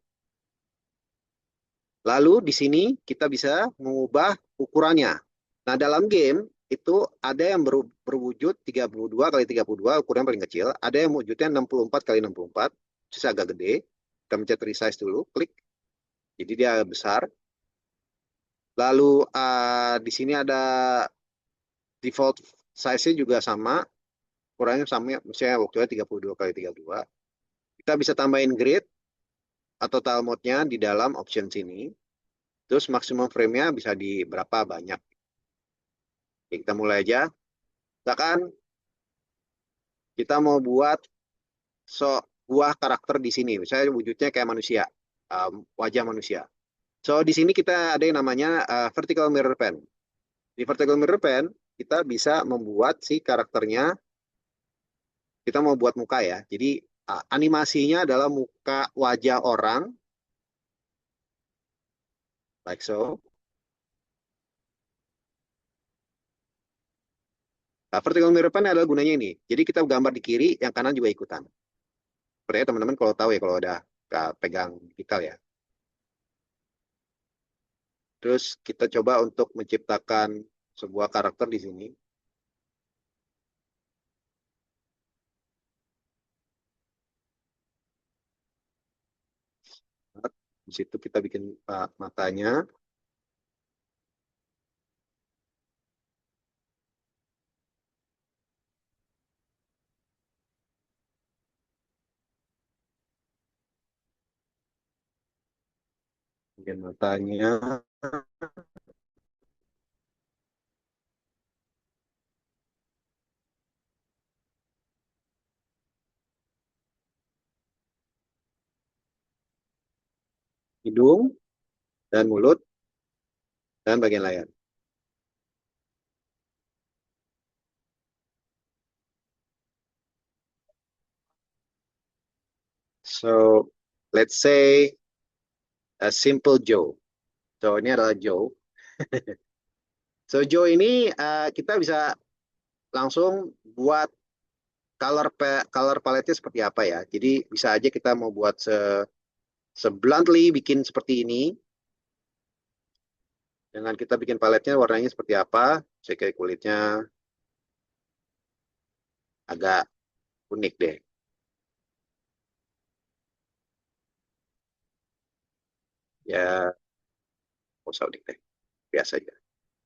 Lalu di sini kita bisa mengubah ukurannya. Nah, dalam game itu ada yang berwujud 32 kali 32 ukuran paling kecil, ada yang wujudnya 64 kali 64, itu agak gede. Kita mencet resize dulu, klik. Jadi dia besar. Lalu di sini ada default size-nya juga sama, ukurannya sama, misalnya waktunya 32 kali 32. Kita bisa tambahin grid atau tile mode-nya di dalam option sini. Terus maksimum frame-nya bisa di berapa banyak. Oke, kita mulai aja. Misalkan kita mau buat sebuah karakter di sini. Misalnya wujudnya kayak manusia, wajah manusia. So, di sini kita ada yang namanya vertical mirror pen. Di vertical mirror pen, kita bisa membuat si karakternya, kita mau buat muka ya. Jadi, animasinya adalah muka wajah orang, like so. Nah, vertical mirror pen adalah gunanya ini. Jadi, kita gambar di kiri, yang kanan juga ikutan. Sepertinya teman-teman kalau tahu ya, kalau ada pegang digital ya. Terus kita coba untuk menciptakan sebuah karakter di sini. Di situ kita bikin matanya. Bikin matanya. Hidung dan mulut dan bagian layar. So, let's say a simple Joe. So, ini adalah Joe. So, Joe ini kita bisa langsung buat color palette-nya seperti apa ya. Jadi, bisa aja kita mau buat sebluntly bikin seperti ini. Dengan kita bikin paletnya warnanya seperti apa. Saya kayak kulitnya agak unik deh. Ya, nggak usah unik deh. Biasa aja.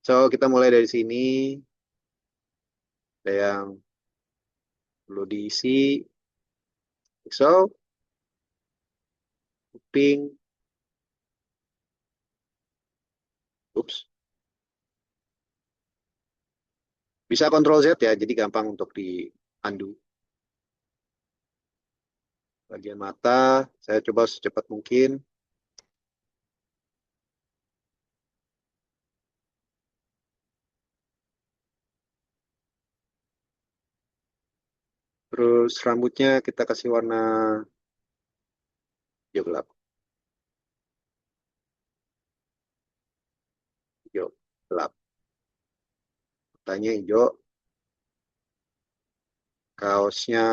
So, kita mulai dari sini. Ada yang perlu diisi. So, kuping. Ups. Bisa Ctrl Z ya, jadi gampang untuk di undo. Bagian mata, saya coba secepat mungkin. Terus rambutnya kita kasih warna hijau gelap. hijau, gelap. Matanya hijau, kaosnya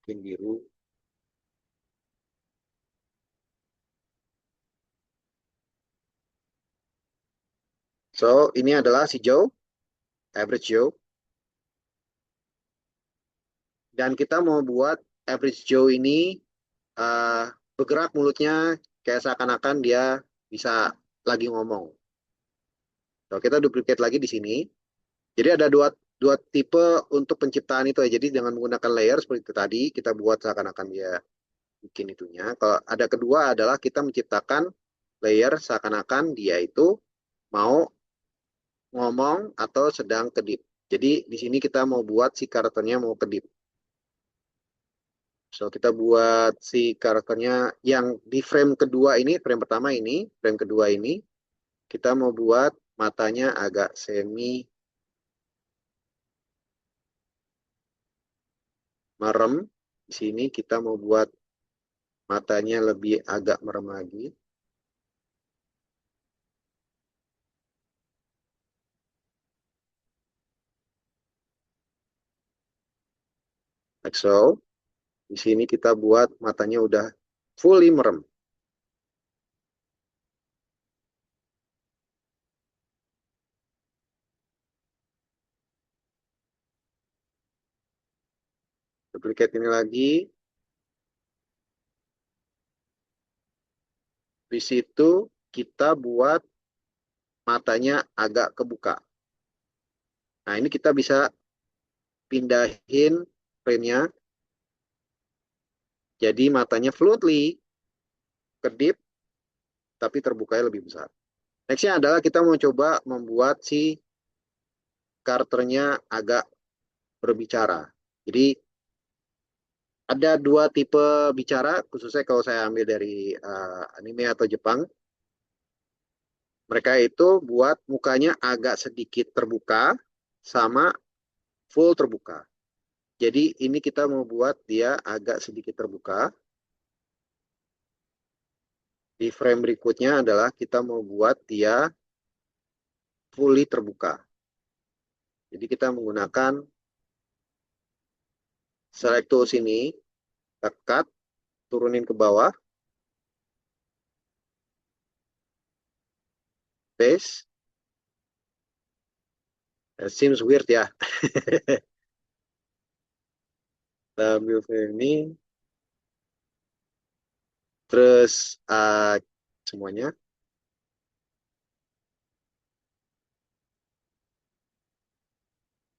mungkin biru. So, ini adalah si Joe, average Joe. Dan kita mau buat average Joe ini uh, bergerak mulutnya kayak seakan-akan dia bisa lagi ngomong. So, kita duplicate lagi di sini. Jadi ada dua tipe untuk penciptaan itu ya. Jadi dengan menggunakan layer seperti itu tadi, kita buat seakan-akan dia bikin itunya. Kalau ada kedua adalah kita menciptakan layer seakan-akan dia itu mau ngomong atau sedang kedip. Jadi di sini kita mau buat si karakternya mau kedip. So kita buat si karakternya yang di frame kedua ini, frame pertama ini, frame kedua ini, kita mau buat matanya agak semi merem. Di sini kita mau buat matanya lebih agak merem lagi. Like so. Di sini kita buat matanya udah fully merem. Duplicate ini lagi. Di situ kita buat matanya agak kebuka. Nah, ini kita bisa pindahin frame-nya. Jadi matanya fluently kedip, tapi terbukanya lebih besar. Nextnya adalah kita mau coba membuat si karakternya agak berbicara. Jadi ada dua tipe bicara, khususnya kalau saya ambil dari anime atau Jepang. Mereka itu buat mukanya agak sedikit terbuka sama full terbuka. Jadi ini kita mau buat dia agak sedikit terbuka. Di frame berikutnya adalah kita mau buat dia fully terbuka. Jadi kita menggunakan select tool sini, tekan, turunin ke bawah, paste. It seems weird ya. Kita ambil frame ini, terus semuanya.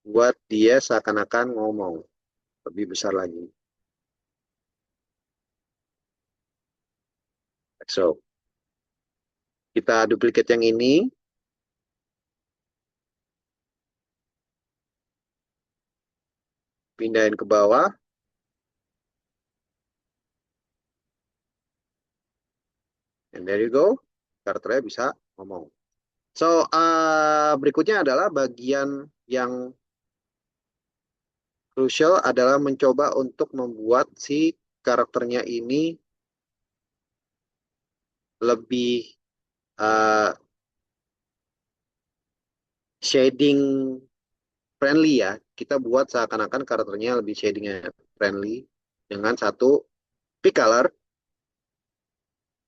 Buat dia seakan-akan ngomong. Lebih besar lagi. So, kita duplicate yang ini. Pindahin ke bawah. And there you go. Karakternya bisa ngomong. So, berikutnya adalah bagian yang crucial adalah mencoba untuk membuat si karakternya ini lebih shading friendly ya. Kita buat seakan-akan karakternya lebih shadingnya friendly dengan satu pick color.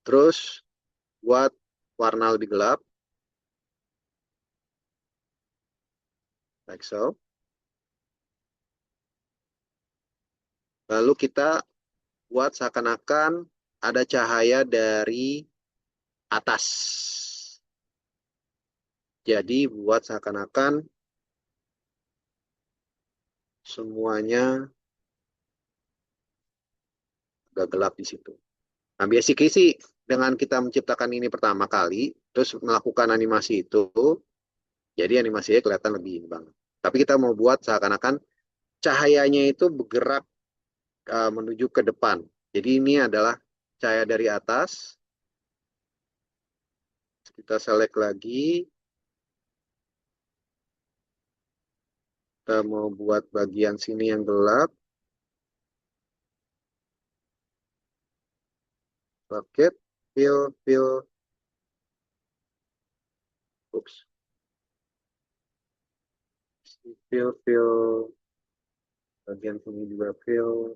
Terus buat warna lebih gelap. Like so. Lalu kita buat seakan-akan ada cahaya dari atas. Jadi buat seakan-akan semuanya agak gelap di situ. Nah, basically sih dengan kita menciptakan ini pertama kali, terus melakukan animasi itu, jadi animasinya kelihatan lebih ini banget. Tapi kita mau buat seakan-akan cahayanya itu bergerak menuju ke depan. Jadi ini adalah cahaya dari atas. Kita select lagi. Kita mau buat bagian sini yang gelap. Bucket, fill, fill. fill, bagian sini juga fill,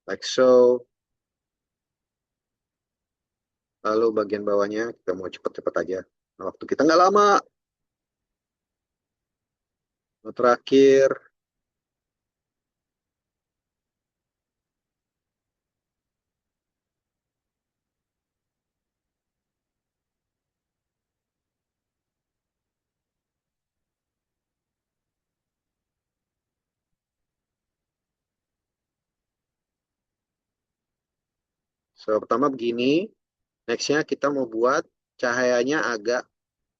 like so. Lalu bagian bawahnya kita mau cepet-cepet aja. Nah, waktu kita nggak lama. Nah, terakhir, pertama begini. Nextnya kita mau buat cahayanya agak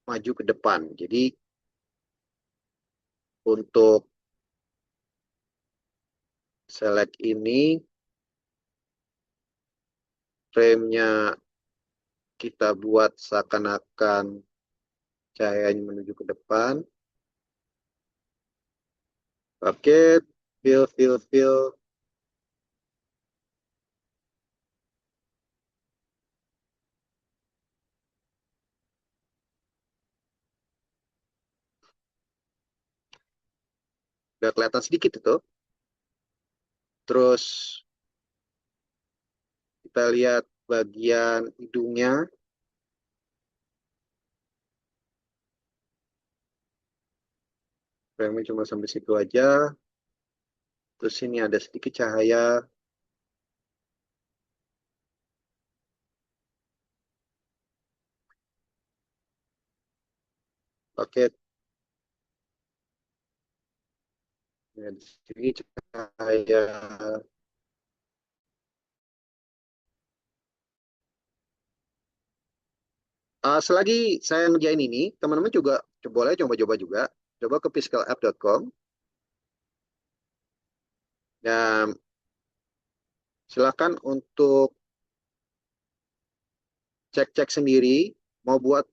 maju ke depan. Jadi untuk select ini, frame-nya kita buat seakan-akan cahayanya menuju ke depan. Oke, fill. Udah kelihatan sedikit itu. Terus kita lihat bagian hidungnya. Frame-nya cuma sampai situ aja. Terus ini ada sedikit cahaya. Oke, ya, di sini cahaya. Selagi saya ngerjain ini, teman-teman juga boleh coba-coba juga. Coba ke physicalapp.com dan silakan untuk cek-cek sendiri. Mau buat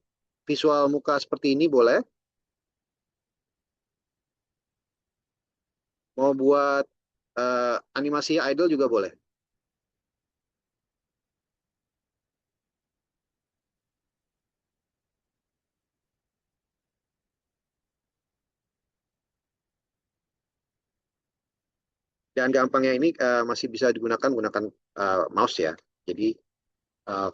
visual muka seperti ini boleh. Mau buat animasi idol juga boleh. Dan gampangnya ini masih bisa digunakan menggunakan mouse ya. Jadi uh,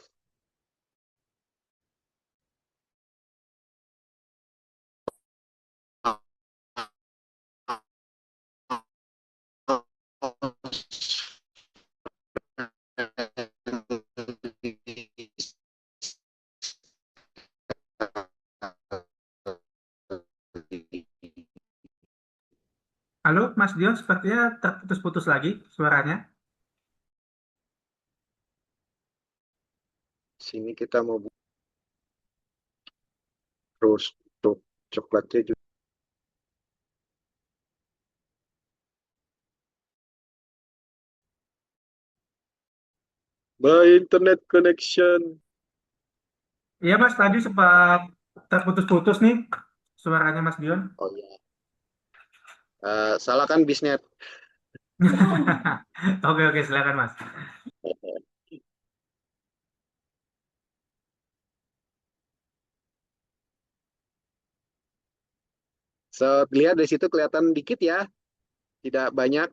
Halo, Mas Dion, sepertinya terputus-putus lagi suaranya. sini kita mau buat terus untuk coklatnya juga. My internet connection. Iya, Mas, tadi sempat terputus-putus nih suaranya Mas Dion. Oh iya. Salah kan bisnet. Oke, silakan, Mas. So, lihat dari situ kelihatan dikit ya, tidak banyak,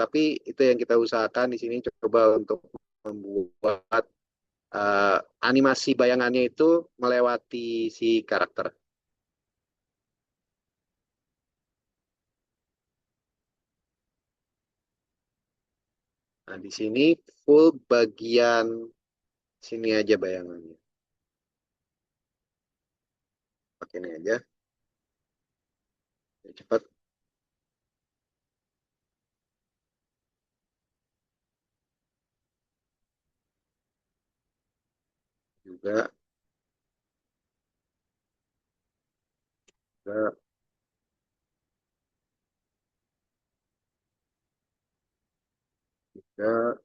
tapi itu yang kita usahakan di sini coba untuk membuat eh, animasi bayangannya itu melewati si karakter. Nah, di sini full bagian sini aja bayangannya. Pakai ini aja. Ya, cepat juga, juga, juga.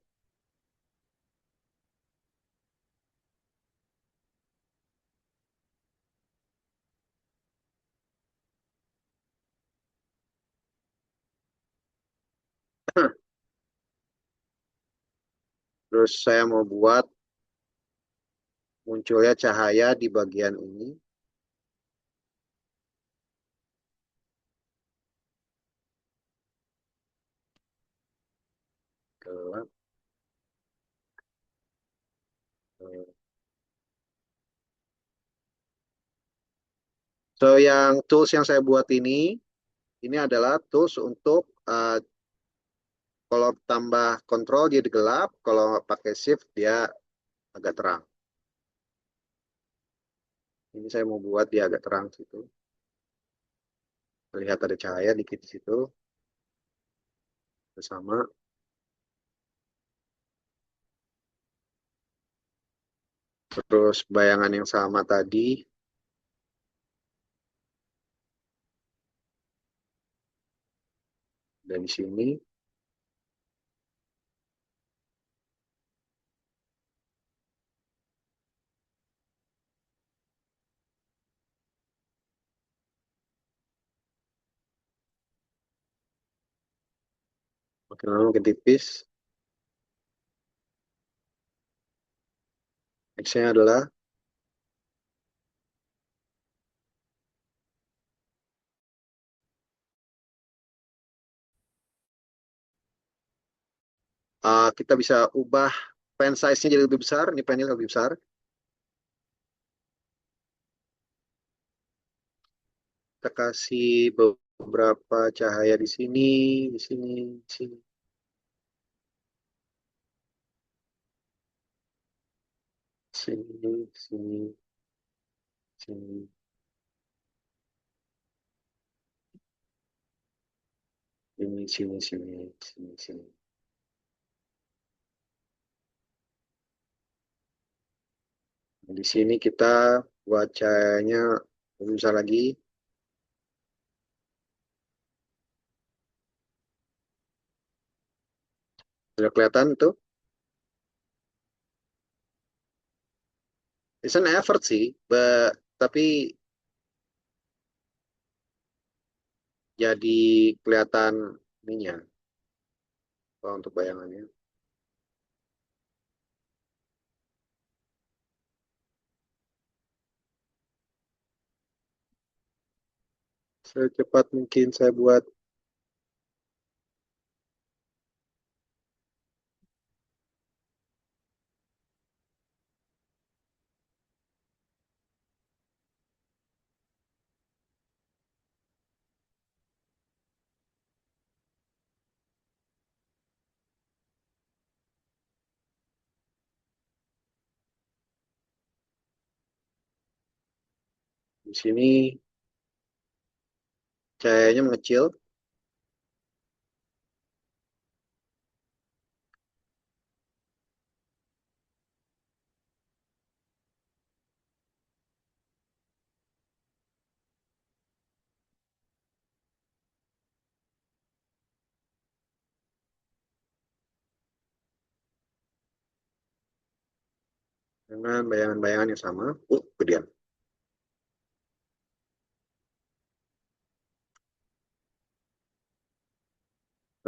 Terus saya mau buat munculnya cahaya di bagian ini. Gelap. So, yang tools yang saya buat ini adalah tools untuk kalau tambah kontrol jadi gelap, kalau pakai shift dia agak terang. Ini saya mau buat dia agak terang situ. Terlihat ada cahaya dikit di situ. Sama. Terus bayangan yang sama tadi. Dan di sini. Makin lama makin tipis. Nextnya adalah kita bisa ubah pen size-nya jadi lebih besar. Ini pennya lebih besar. Kita kasih beberapa cahaya di sini, di sini, di sini. Sini, sini, sini. Sini, sini, sini, sini, sini. Nah, di sini kita buat cahayanya lebih besar lagi. Sudah kelihatan tuh. It's an effort sih, tapi jadi kelihatan ininya kalau untuk bayangannya. Secepat mungkin saya buat. Di sini cahayanya mengecil. Dengan bayangan-bayangan yang sama. Gedean.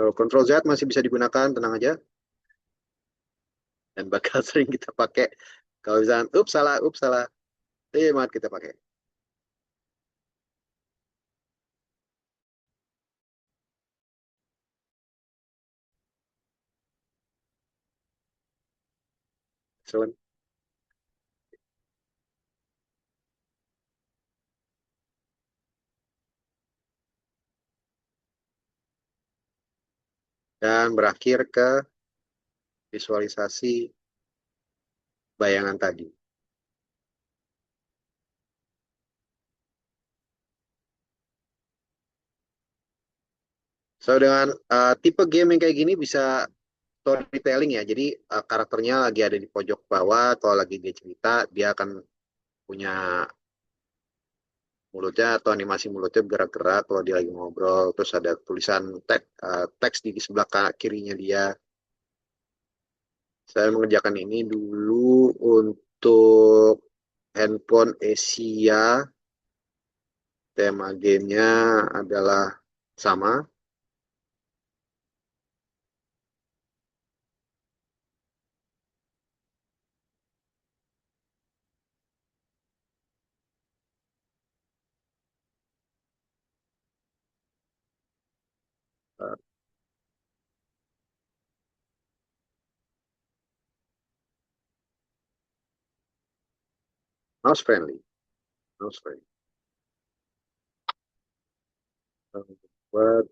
Kalau Ctrl Z masih bisa digunakan, tenang aja. Dan bakal sering kita pakai. Kalau misalnya, ups salah. Banget kita pakai. Excellent. Dan berakhir ke visualisasi bayangan tadi. So, dengan tipe game yang kayak gini bisa storytelling ya. Jadi karakternya lagi ada di pojok bawah atau lagi dia cerita, dia akan punya mulutnya atau animasi mulutnya bergerak-gerak kalau dia lagi ngobrol. Terus ada tulisan teks di sebelah kirinya dia. Saya mengerjakan ini dulu untuk handphone Asia. Tema gamenya adalah sama. uh, mouse friendly, mouse friendly. Buat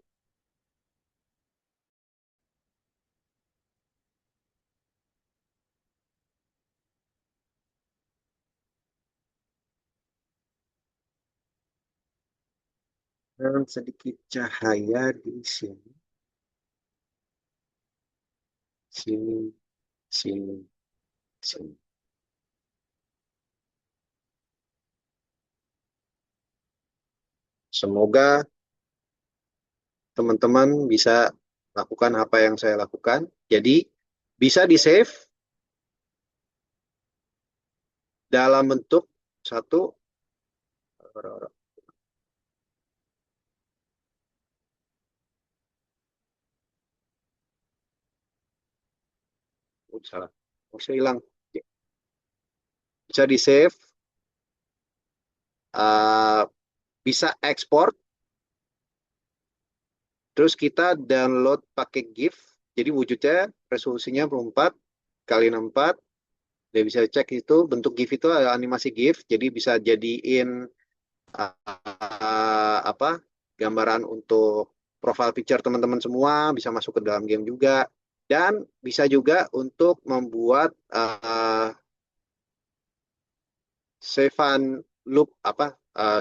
dan sedikit cahaya di sini, sini, sini, sini. Semoga teman-teman bisa lakukan apa yang saya lakukan. Jadi bisa di-save dalam bentuk satu. Salah. Bisa hilang. Bisa di-save. Bisa ekspor. Terus kita download pakai GIF. Jadi wujudnya resolusinya 24 kali 64. Dia bisa cek itu bentuk GIF itu ada animasi GIF. Jadi bisa jadiin apa gambaran untuk profile picture teman-teman semua, bisa masuk ke dalam game juga, dan bisa juga untuk membuat save loop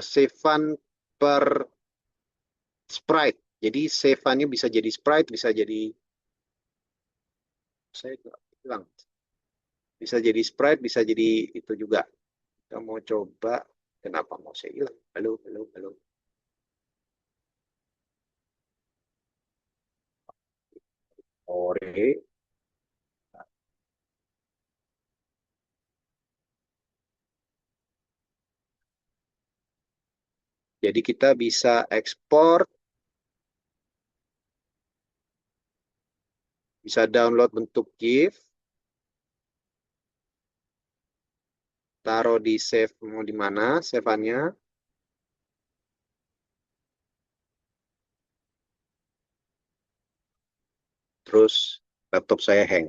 save per sprite. Jadi save-nya bisa jadi sprite, bisa jadi saya bilang bisa jadi sprite, bisa jadi itu juga. Kita mau coba, kenapa mau saya hilang? Halo, halo, halo. Ore. Jadi kita bisa ekspor, bisa download bentuk GIF, taruh di save mau di mana save-annya. Terus laptop saya hang.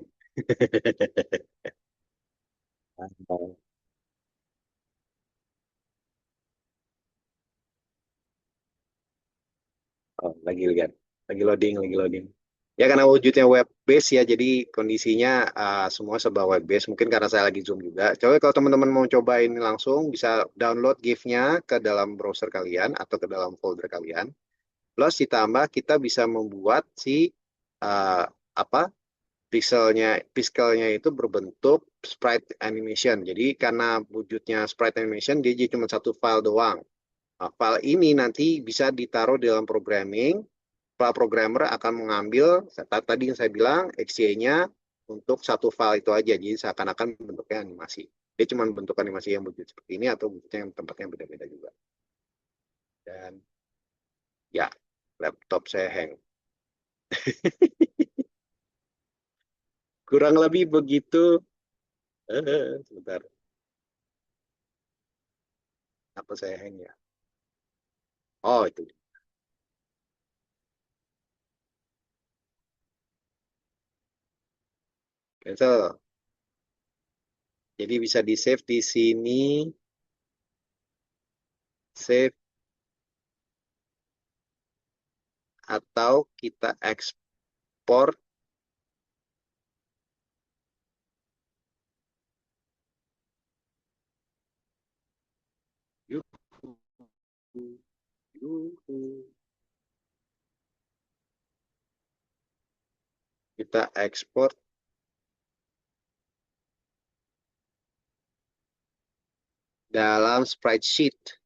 Oh, lagi lihat, lagi loading, lagi loading. Ya karena wujudnya web base ya, jadi kondisinya semua serba web base. Mungkin karena saya lagi zoom juga. Coba kalau teman-teman mau coba ini langsung, bisa download GIF-nya ke dalam browser kalian atau ke dalam folder kalian. Plus ditambah kita bisa membuat si uh, apa pixelnya itu berbentuk sprite animation. Jadi karena wujudnya sprite animation, dia jadi cuma satu file doang. Nah, file ini nanti bisa ditaruh di dalam programming. Para programmer akan mengambil tadi yang saya bilang XY-nya untuk satu file itu aja. Jadi seakan-akan bentuknya animasi. Dia cuma bentuk animasi yang wujud seperti ini atau wujudnya yang tempatnya beda-beda juga. Dan ya, laptop saya hang. Kurang lebih begitu. Sebentar. Apa saya hang ya? Oh, itu. Cancel. Jadi bisa di-save di sini. Save atau kita ekspor. Yuhu, yuhu. Kita ekspor dalam spreadsheet.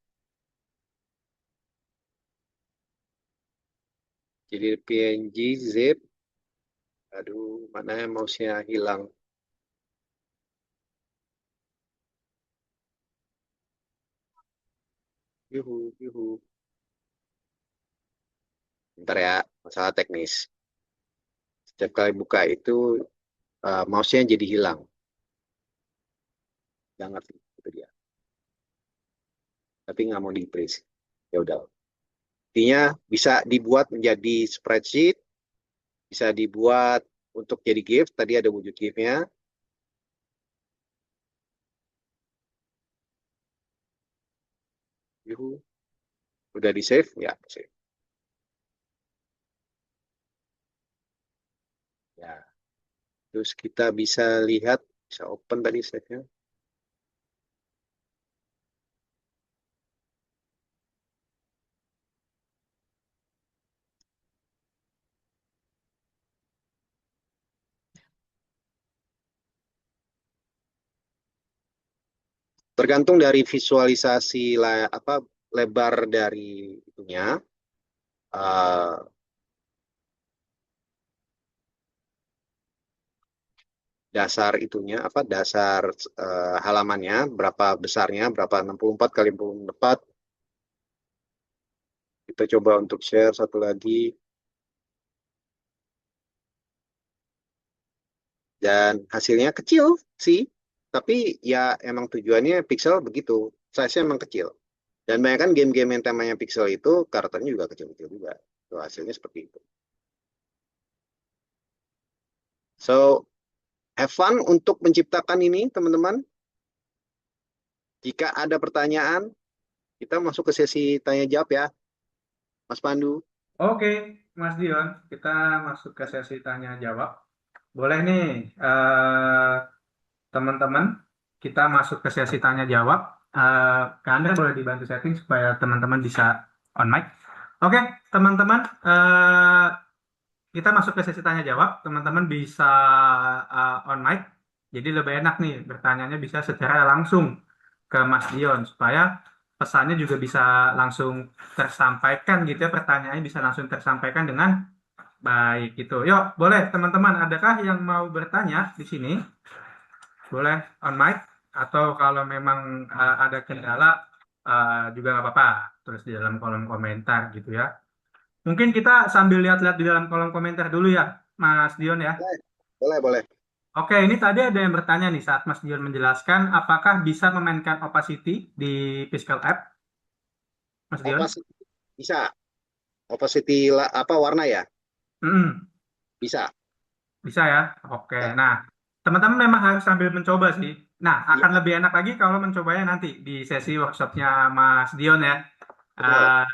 Jadi PNG, zip. Aduh, mana yang mouse-nya hilang. Yuhu, yuhu. Bentar ya, masalah teknis. Setiap kali buka itu mouse-nya jadi hilang. Nggak ngerti, itu dia. Tapi nggak mau di-freeze. Ya udah. Intinya bisa dibuat menjadi spreadsheet bisa dibuat untuk jadi GIF. Tadi ada wujud GIF-nya. Yuhu. Udah di save? Ya, save. Ya, terus kita bisa lihat, bisa open tadi save-nya. Tergantung dari visualisasi lebar dari itunya, eh, dasar itunya dasar halamannya berapa besarnya, berapa 64 kali 64. Kita coba untuk share satu lagi, dan hasilnya kecil sih, tapi ya emang tujuannya pixel begitu, size-nya emang kecil. Dan banyak kan game-game yang temanya pixel itu karakternya juga kecil-kecil juga. Tuh, hasilnya seperti itu. So, have fun untuk menciptakan ini, teman-teman. Jika ada pertanyaan, kita masuk ke sesi tanya jawab ya, Mas Pandu. Oke, Mas Dion, kita masuk ke sesi tanya jawab. Boleh nih, teman-teman, kita masuk ke sesi tanya jawab. Kak Andre boleh dibantu setting supaya teman-teman bisa on mic. Oke, teman-teman, kita masuk ke sesi tanya jawab. Teman-teman bisa on mic. Jadi lebih enak nih bertanyanya bisa secara langsung ke Mas Dion supaya pesannya juga bisa langsung tersampaikan gitu ya, pertanyaannya bisa langsung tersampaikan dengan baik gitu. Yuk, boleh teman-teman, adakah yang mau bertanya di sini? Boleh on mic, atau kalau memang ada kendala juga nggak apa-apa, tulis di dalam kolom komentar gitu ya. Mungkin kita sambil lihat-lihat di dalam kolom komentar dulu ya, Mas Dion ya. Boleh, boleh, boleh. Oke, ini tadi ada yang bertanya nih saat Mas Dion menjelaskan, apakah bisa memainkan opacity di Pixel App, Mas Dion? Opacity bisa. Opacity warna ya? Mm-mm. Bisa. Bisa ya? Oke. Ya. Nah, teman-teman memang harus sambil mencoba sih. Nah, Iya, akan lebih enak lagi kalau mencobanya nanti di sesi workshopnya Mas Dion ya. betul. Eh,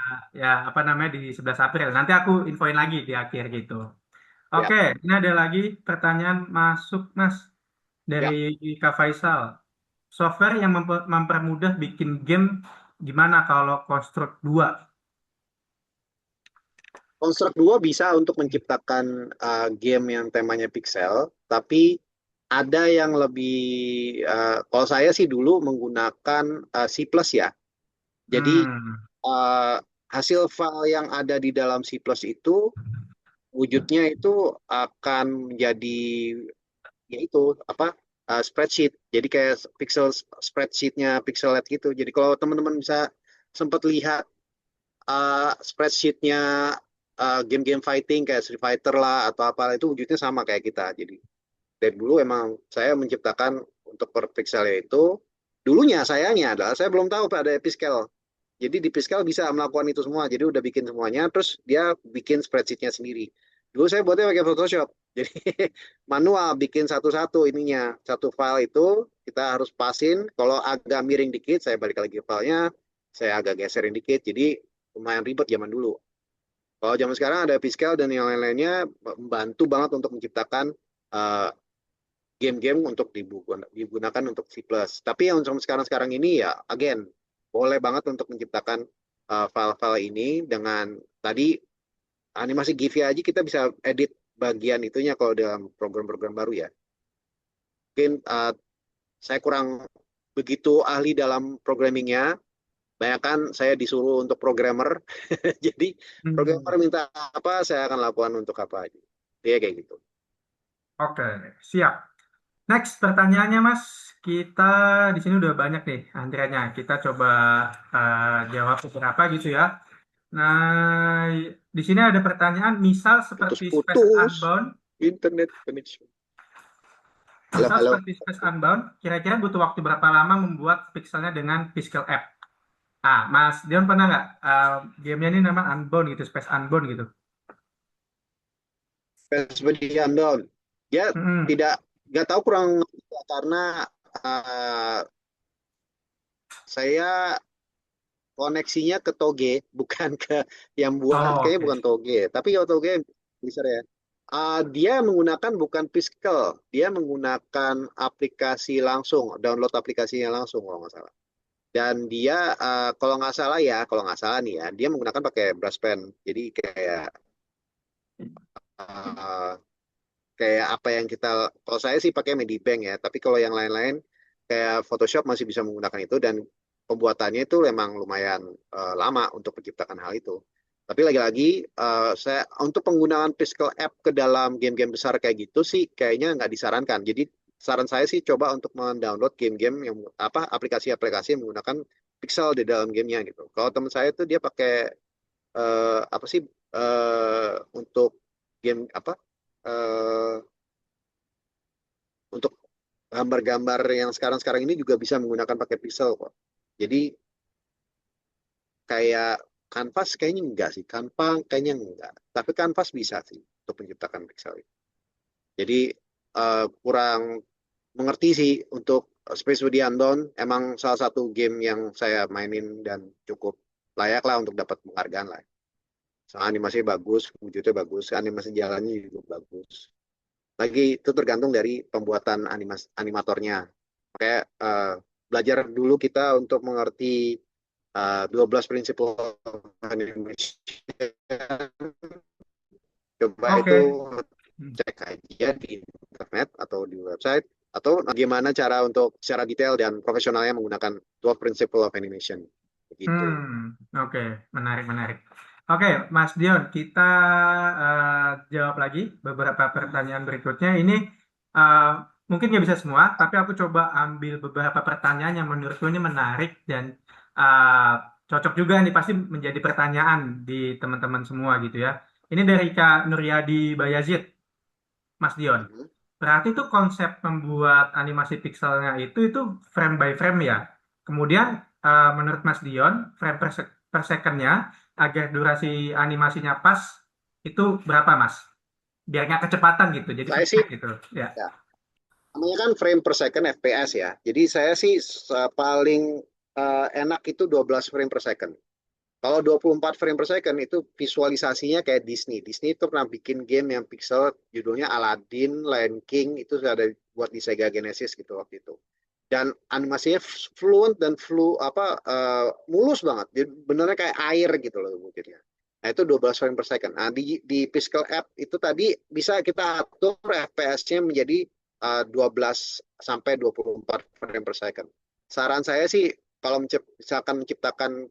Ya, apa namanya, di 11 April. Nanti aku infoin lagi di akhir gitu. Ya, Oke, ini ada lagi pertanyaan masuk, Mas, dari ya. Kak Faisal. Software yang mempermudah bikin game gimana kalau Construct 2? Construct 2 bisa untuk menciptakan game yang temanya pixel, tapi ada yang lebih, kalau saya sih dulu menggunakan C++ ya. Jadi Hmm. uh, hasil file yang ada di dalam C++ itu wujudnya itu akan menjadi yaitu spreadsheet. Jadi kayak pixel spreadsheetnya pixelet gitu. Jadi kalau teman-teman bisa sempat lihat spreadsheetnya game-game fighting kayak Street Fighter lah atau apa itu wujudnya sama kayak kita. Jadi dari dulu emang saya menciptakan untuk per pixelnya itu, dulunya sayangnya adalah saya belum tahu ada Episcale. Jadi di Piscal bisa melakukan itu semua. Jadi udah bikin semuanya, terus dia bikin spreadsheetnya sendiri. Dulu saya buatnya pakai Photoshop. Jadi manual bikin satu-satu ininya. Satu file itu kita harus pasin. Kalau agak miring dikit, saya balik lagi ke filenya. Saya agak geserin dikit. Jadi lumayan ribet zaman dulu. Kalau zaman sekarang ada Piscal dan yang lain-lainnya membantu banget untuk menciptakan uh, game-game untuk digunakan untuk C++. Tapi yang sekarang-sekarang ini ya, again, boleh banget untuk menciptakan file-file ini dengan tadi animasi GIF aja kita bisa edit bagian itunya kalau dalam program-program baru ya. Mungkin saya kurang begitu ahli dalam programmingnya, banyak kan saya disuruh untuk programmer, jadi Hmm. programmer minta apa, saya akan lakukan untuk apa aja. Dia kayak gitu. Oke, siap. Next pertanyaannya, Mas. Kita di sini udah banyak nih antriannya. Kita coba jawab beberapa gitu ya. Nah, di sini ada pertanyaan, misal seperti Space Putus-putus Unbound, internet connection. Halo, halo. Unbound, kira-kira butuh waktu berapa lama membuat pixelnya dengan Pixel App? Ah, Mas Dion pernah nggak gamenya ini nama Unbound gitu, Space Unbound gitu? Expedition Dawn. Dia Mm-mm. tidak nggak tahu kurang karena uh, saya koneksinya ke Toge, bukan ke yang buat, Oh, kayaknya oke. bukan Toge. Tapi kalau Toge bisa ya. Dia menggunakan bukan physical, dia menggunakan aplikasi langsung, download aplikasinya langsung kalau nggak salah. Dan dia kalau nggak salah ya, kalau nggak salah nih ya, dia menggunakan pakai brush pen. Jadi kayak uh, kayak apa yang kita, kalau saya sih pakai Medibank ya, tapi kalau yang lain-lain kayak Photoshop masih bisa menggunakan itu dan pembuatannya itu memang lumayan lama untuk menciptakan hal itu. Tapi lagi-lagi saya untuk penggunaan physical app ke dalam game-game besar kayak gitu sih kayaknya nggak disarankan. Jadi saran saya sih coba untuk mendownload game-game yang apa aplikasi-aplikasi yang menggunakan pixel di dalam gamenya gitu. Kalau teman saya itu dia pakai apa sih untuk game apa eh, untuk gambar-gambar yang sekarang-sekarang ini juga bisa menggunakan pakai pixel kok. Jadi kayak Canvas kayaknya enggak sih, Canva kayaknya enggak. Tapi Canvas bisa sih untuk menciptakan pixel. Jadi kurang mengerti sih untuk Space Within Unknown. Emang salah satu game yang saya mainin dan cukup layak lah untuk dapat penghargaan lah. Soal animasinya bagus, wujudnya bagus, animasi jalannya juga bagus. Lagi itu tergantung dari pembuatan animatornya. Kayak belajar dulu kita untuk mengerti 12 prinsip animation. Coba itu Oke. Hmm. cek aja di internet atau di website atau gimana cara untuk secara detail dan profesionalnya menggunakan 12 principle of animation. Begitu. Oke, menarik, menarik. Oke, Mas Dion, kita jawab lagi beberapa pertanyaan berikutnya. Ini eh, mungkin nggak bisa semua, tapi aku coba ambil beberapa pertanyaan yang menurutku ini menarik dan eh, cocok juga nih, pasti menjadi pertanyaan di teman-teman semua gitu ya. Ini dari Kak Nuryadi Bayazid, Mas Dion. Mhm. Berarti itu konsep membuat animasi pixelnya itu frame by frame ya. Kemudian menurut Mas Dion, frame per secondnya agar durasi animasinya pas itu berapa Mas? Biar nggak kecepatan gitu, jadi Saya sih perfect gitu. Ya. ya, namanya kan frame per second FPS ya. Jadi saya sih paling enak itu 12 frame per second. Kalau 24 frame per second itu visualisasinya kayak Disney. Disney itu pernah bikin game yang pixel judulnya Aladdin, Lion King, itu sudah ada buat di Sega Genesis gitu waktu itu. Dan animasinya fluent dan mulus banget. Jadi benernya kayak air gitu loh wujudnya. Nah itu 12 frame per second. Nah di physical app itu tadi bisa kita atur FPS-nya menjadi 12 sampai 24 frame per second. Saran saya sih kalau misalkan menciptakan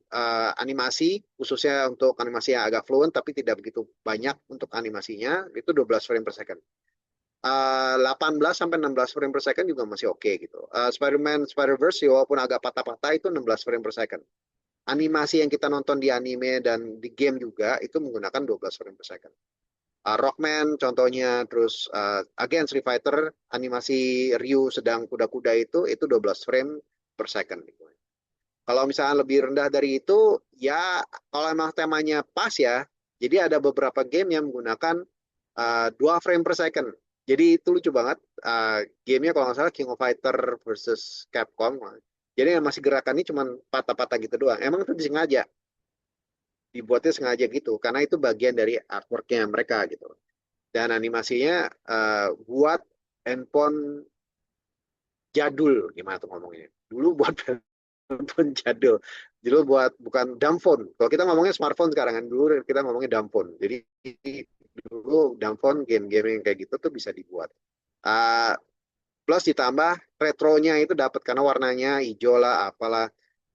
animasi, khususnya untuk animasi yang agak fluent tapi tidak begitu banyak untuk animasinya, itu 12 frame per second. 18 sampai 16 frame per second juga masih oke gitu. Spider-Man Spider-Verse walaupun agak patah-patah itu 16 frame per second. Animasi yang kita nonton di anime dan di game juga itu menggunakan 12 frame per second. Rockman contohnya, terus again Street Fighter animasi Ryu sedang kuda-kuda itu 12 frame per second gitu. Kalau misalnya lebih rendah dari itu, ya kalau emang temanya pas ya, jadi ada beberapa game yang menggunakan 2 frame per second. Jadi itu lucu banget. Gamenya kalau nggak salah King of Fighter versus Capcom. Jadi yang masih gerakannya cuma patah-patah gitu doang. Emang itu disengaja, dibuatnya sengaja gitu, karena itu bagian dari artworknya mereka gitu. Dan animasinya buat handphone jadul, gimana tuh ngomongnya? Dulu buat handphone jadul. Jadi buat bukan dumb phone. Kalau kita ngomongnya smartphone sekarang kan, dulu kita ngomongnya dumb phone. Jadi dulu dumb phone game-game yang kayak gitu tuh bisa dibuat. Uh, Plus ditambah retronya itu dapat karena warnanya hijau lah apalah.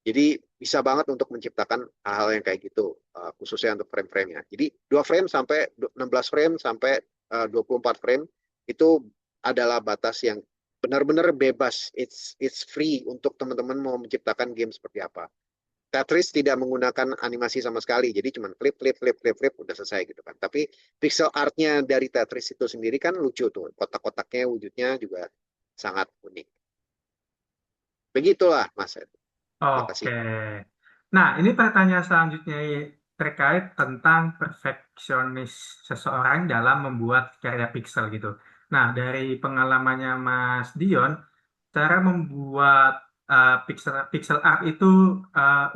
Jadi bisa banget untuk menciptakan hal-hal yang kayak gitu, khususnya untuk frame-frame-nya. Jadi 2 frame sampai 16 frame sampai 24 frame itu adalah batas yang benar-benar bebas. It's free untuk teman-teman mau menciptakan game seperti apa. Tetris tidak menggunakan animasi sama sekali, jadi cuma flip, flip, flip, flip, flip, udah selesai gitu kan. Tapi pixel artnya dari Tetris itu sendiri kan lucu tuh, kotak-kotaknya wujudnya juga sangat unik. Begitulah Mas. Terima Oke. kasih. Nah, ini pertanyaan selanjutnya terkait tentang perfeksionis seseorang dalam membuat karya pixel gitu. Nah, dari pengalamannya Mas Dion, cara membuat pixel pixel art itu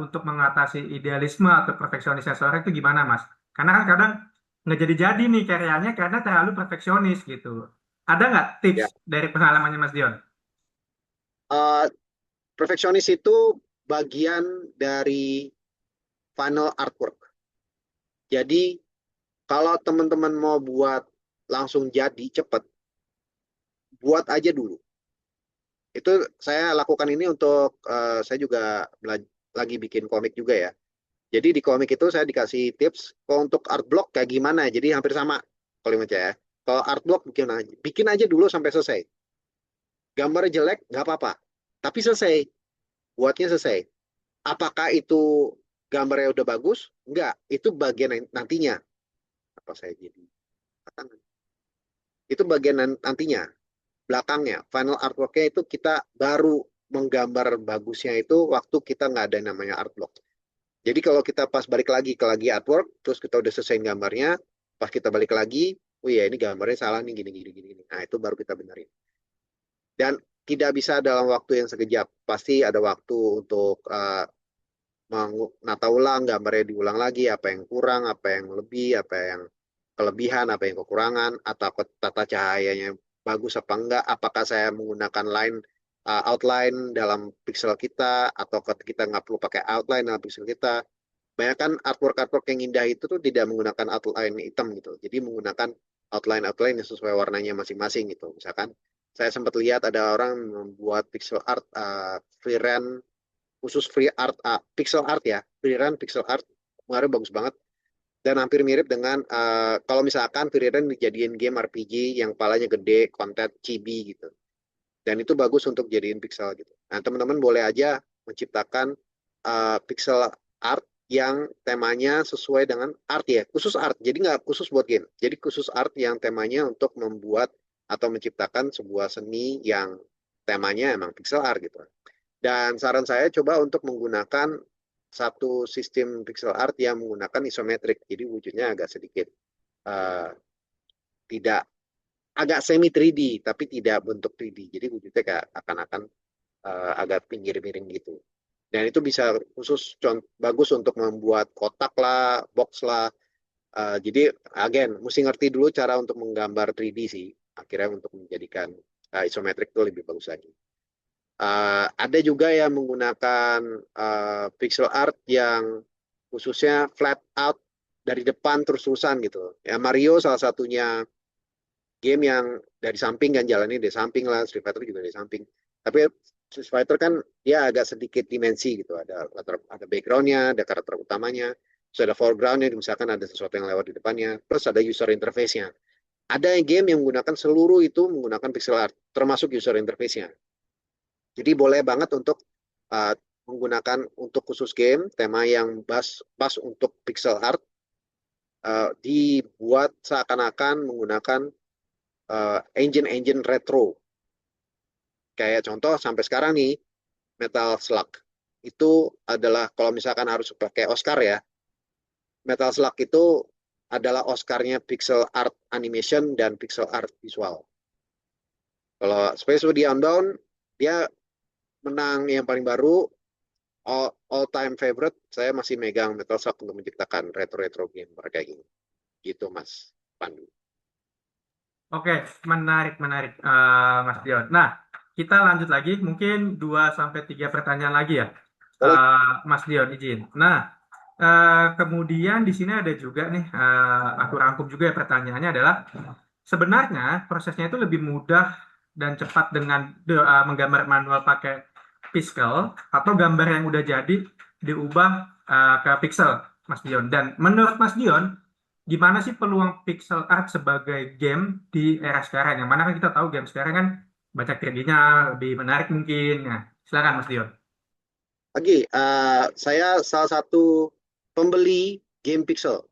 untuk mengatasi idealisme atau perfeksionis seseorang itu gimana, Mas? Karena kan kadang nggak jadi-jadi nih karyanya karena terlalu perfeksionis gitu. Ada nggak tips Ya, dari pengalamannya Mas Dion? eh, perfeksionis itu bagian dari final artwork. Jadi kalau teman-teman mau buat langsung jadi cepet, buat aja dulu. Itu saya lakukan ini untuk saya juga lagi bikin komik juga ya. Jadi di komik itu saya dikasih tips kalau untuk art block kayak gimana. Jadi hampir sama kalau menurut saya. Kalau art block bikin aja dulu sampai selesai. Gambar jelek nggak apa-apa, tapi selesai, buatnya selesai. Apakah itu gambarnya udah bagus? Enggak, itu bagian nantinya. Apa saya jadi itu bagian nantinya, belakangnya. Final artworknya itu kita baru menggambar bagusnya itu waktu kita nggak ada namanya art block. Jadi kalau kita pas balik lagi ke lagi artwork, terus kita udah selesai gambarnya, pas kita balik lagi, oh iya ini gambarnya salah nih gini gini gini. Nah itu baru kita benerin. Dan tidak bisa dalam waktu yang sekejap. Pasti ada waktu untuk menata ulang, gambarnya diulang lagi, apa yang kurang, apa yang lebih, apa yang kelebihan, apa yang kekurangan, atau tata cahayanya bagus apa enggak, apakah saya menggunakan outline dalam pixel kita, atau kita nggak perlu pakai outline dalam pixel kita. Banyak kan artwork-artwork yang indah itu tuh tidak menggunakan outline hitam gitu. Jadi menggunakan outline-outline yang sesuai warnanya masing-masing gitu. Misalkan saya sempat lihat ada orang membuat pixel art freehand khusus free art pixel art ya, freehand pixel art kemarin bagus banget dan hampir mirip dengan kalau misalkan freehand dijadiin game RPG yang palanya gede, konten chibi gitu. Dan itu bagus untuk jadiin pixel gitu. Nah, teman-teman boleh aja menciptakan pixel art yang temanya sesuai dengan art ya, khusus art. Jadi nggak khusus buat game. Jadi khusus art yang temanya untuk membuat atau menciptakan sebuah seni yang temanya emang pixel art gitu. Dan saran saya coba untuk menggunakan satu sistem pixel art yang menggunakan isometrik. Jadi wujudnya agak sedikit uh, tidak agak semi 3D tapi tidak bentuk 3D. Jadi wujudnya kayak akan-akan agak pinggir miring gitu. Dan itu bisa khusus bagus untuk membuat kotak lah, box lah. Jadi again, mesti ngerti dulu cara untuk menggambar 3D sih. Akhirnya untuk menjadikan isometrik itu lebih bagus lagi. Ada juga yang menggunakan pixel art yang khususnya flat out dari depan terus-terusan gitu. Ya Mario salah satunya game yang dari samping kan jalannya dari samping lah, Street Fighter juga dari samping. Tapi Street Fighter kan dia agak sedikit dimensi gitu. Ada backgroundnya, ada karakter utamanya, terus ada foregroundnya, misalkan ada sesuatu yang lewat di depannya, plus ada user interface-nya. Ada game yang menggunakan seluruh itu menggunakan pixel art, termasuk user interface-nya. Jadi boleh banget untuk uh, menggunakan untuk khusus game tema yang pas untuk pixel art dibuat seakan-akan menggunakan engine-engine retro. Kayak contoh sampai sekarang nih Metal Slug itu adalah kalau misalkan harus pakai Oscar ya, Metal Slug itu adalah Oscarnya pixel art animation dan pixel art visual. Kalau Space the Unbound dia menang yang paling baru all time favorite saya masih megang Metal Slug untuk menciptakan retro game kayak gini gitu Mas Pandu. Oke, menarik, menarik, Mas Dion. Nah, kita lanjut lagi, mungkin 2 sampai 3 pertanyaan lagi ya, Boleh. Mas Dion izin. Nah, kemudian di sini ada juga nih, aku rangkum juga ya pertanyaannya adalah, sebenarnya prosesnya itu lebih mudah dan cepat dengan menggambar manual pakai pixel atau gambar yang udah jadi diubah ke pixel, Mas Dion. Dan menurut Mas Dion, gimana sih peluang pixel art sebagai game di era sekarang? Yang mana kan kita tahu game sekarang kan banyak 3D-nya, lebih menarik mungkin. Nah, silakan Mas Dion. Lagi saya salah satu pembeli game pixel.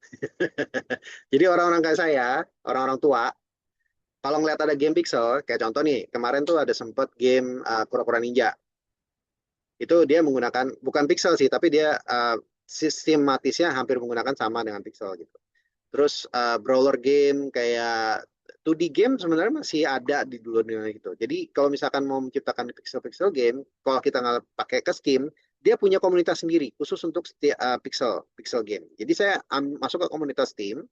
Jadi orang-orang kayak saya, orang-orang tua, kalau ngeliat ada game pixel, kayak contoh nih, kemarin tuh ada sempet game Kura-Kura Ninja. Itu dia menggunakan bukan pixel sih, tapi dia sistematisnya hampir menggunakan sama dengan pixel gitu. Terus brawler game kayak 2D game sebenarnya masih ada di dunia gitu. Jadi kalau misalkan mau menciptakan pixel-pixel game, kalau kita nggak pakai ke Steam, dia punya komunitas sendiri khusus untuk pixel pixel game. Jadi saya masuk ke komunitas Steam,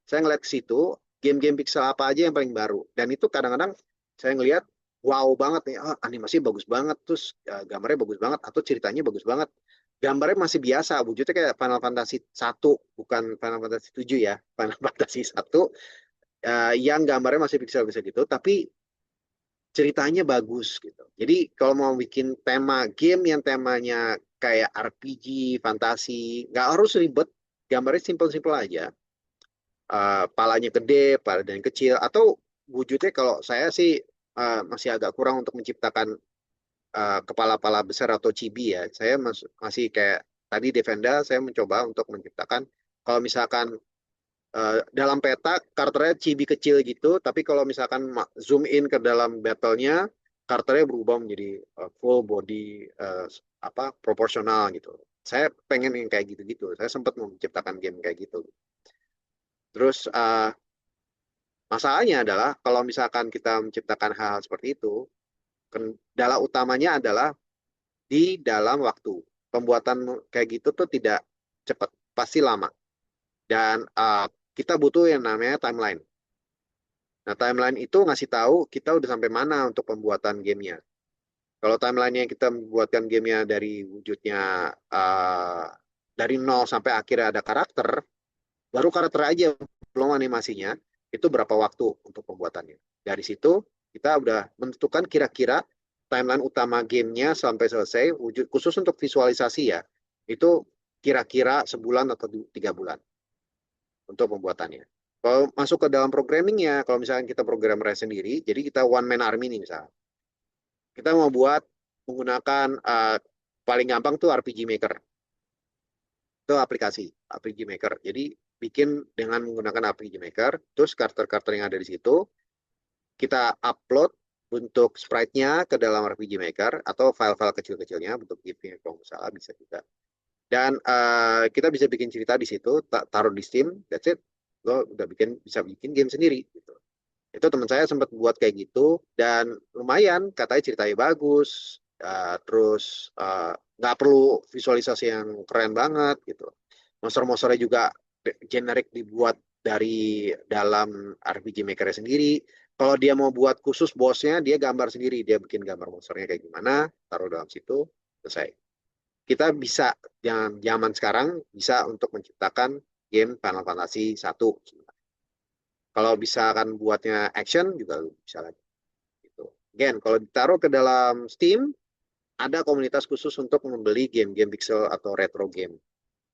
saya ngeliat ke situ game-game pixel apa aja yang paling baru. Dan itu kadang-kadang saya ngeliat wow banget nih, animasi bagus banget, terus gambarnya bagus banget, atau ceritanya bagus banget. Gambarnya masih biasa, wujudnya kayak Final Fantasy 1, bukan Final Fantasy 7 ya, Final Fantasy 1 yang gambarnya masih pixel-pixel gitu, tapi ceritanya bagus gitu. Jadi kalau mau bikin tema game yang temanya kayak RPG, fantasi, nggak harus ribet, gambarnya simple-simple aja. Palanya gede, palanya kecil, atau wujudnya kalau saya sih masih agak kurang untuk menciptakan kepala-pala besar atau chibi ya. Saya masih kayak tadi Defenda, saya mencoba untuk menciptakan kalau misalkan dalam peta karakternya chibi kecil gitu, tapi kalau misalkan zoom in ke dalam battle-nya, karakternya berubah menjadi full body apa proporsional gitu. Saya pengen yang kayak gitu-gitu. Saya sempat menciptakan game kayak gitu. Terus masalahnya adalah kalau misalkan kita menciptakan hal-hal seperti itu, kendala utamanya adalah di dalam waktu. Pembuatan kayak gitu tuh tidak cepat, pasti lama. Dan kita butuh yang namanya timeline. Nah, timeline itu ngasih tahu kita udah sampai mana untuk pembuatan gamenya. Kalau timeline-nya kita membuatkan gamenya dari wujudnya dari nol sampai akhirnya ada karakter, baru karakter aja, belum animasinya, itu berapa waktu untuk pembuatannya. Dari situ kita udah menentukan kira-kira timeline utama gamenya sampai selesai, wujud khusus untuk visualisasi ya, itu kira-kira sebulan atau 3 bulan untuk pembuatannya. Kalau masuk ke dalam programmingnya, kalau misalnya kita programmer sendiri, jadi kita one man army nih misalnya. Kita mau buat menggunakan paling gampang tuh RPG Maker. Itu aplikasi RPG Maker. Jadi bikin dengan menggunakan RPG Maker, terus karakter-karakter yang ada di situ, kita upload bentuk sprite-nya ke dalam RPG Maker, atau file-file kecil-kecilnya, bentuk GIF-nya kalau nggak salah bisa juga. Dan kita bisa bikin cerita di situ, taruh di Steam, that's it. Lo udah bisa bikin game sendiri gitu. Itu teman saya sempat buat kayak gitu dan lumayan, katanya ceritanya bagus, terus nggak perlu visualisasi yang keren banget gitu. Monster-monsternya juga generik dibuat dari dalam RPG Maker sendiri. Kalau dia mau buat khusus bosnya, dia gambar sendiri, dia bikin gambar monsternya kayak gimana, taruh dalam situ, selesai. Kita bisa zaman sekarang bisa untuk menciptakan game Final Fantasy 1. Kalau bisa kan buatnya action juga bisa lagi. Gitu. Again, kalau ditaruh ke dalam Steam, ada komunitas khusus untuk membeli game-game pixel atau retro game.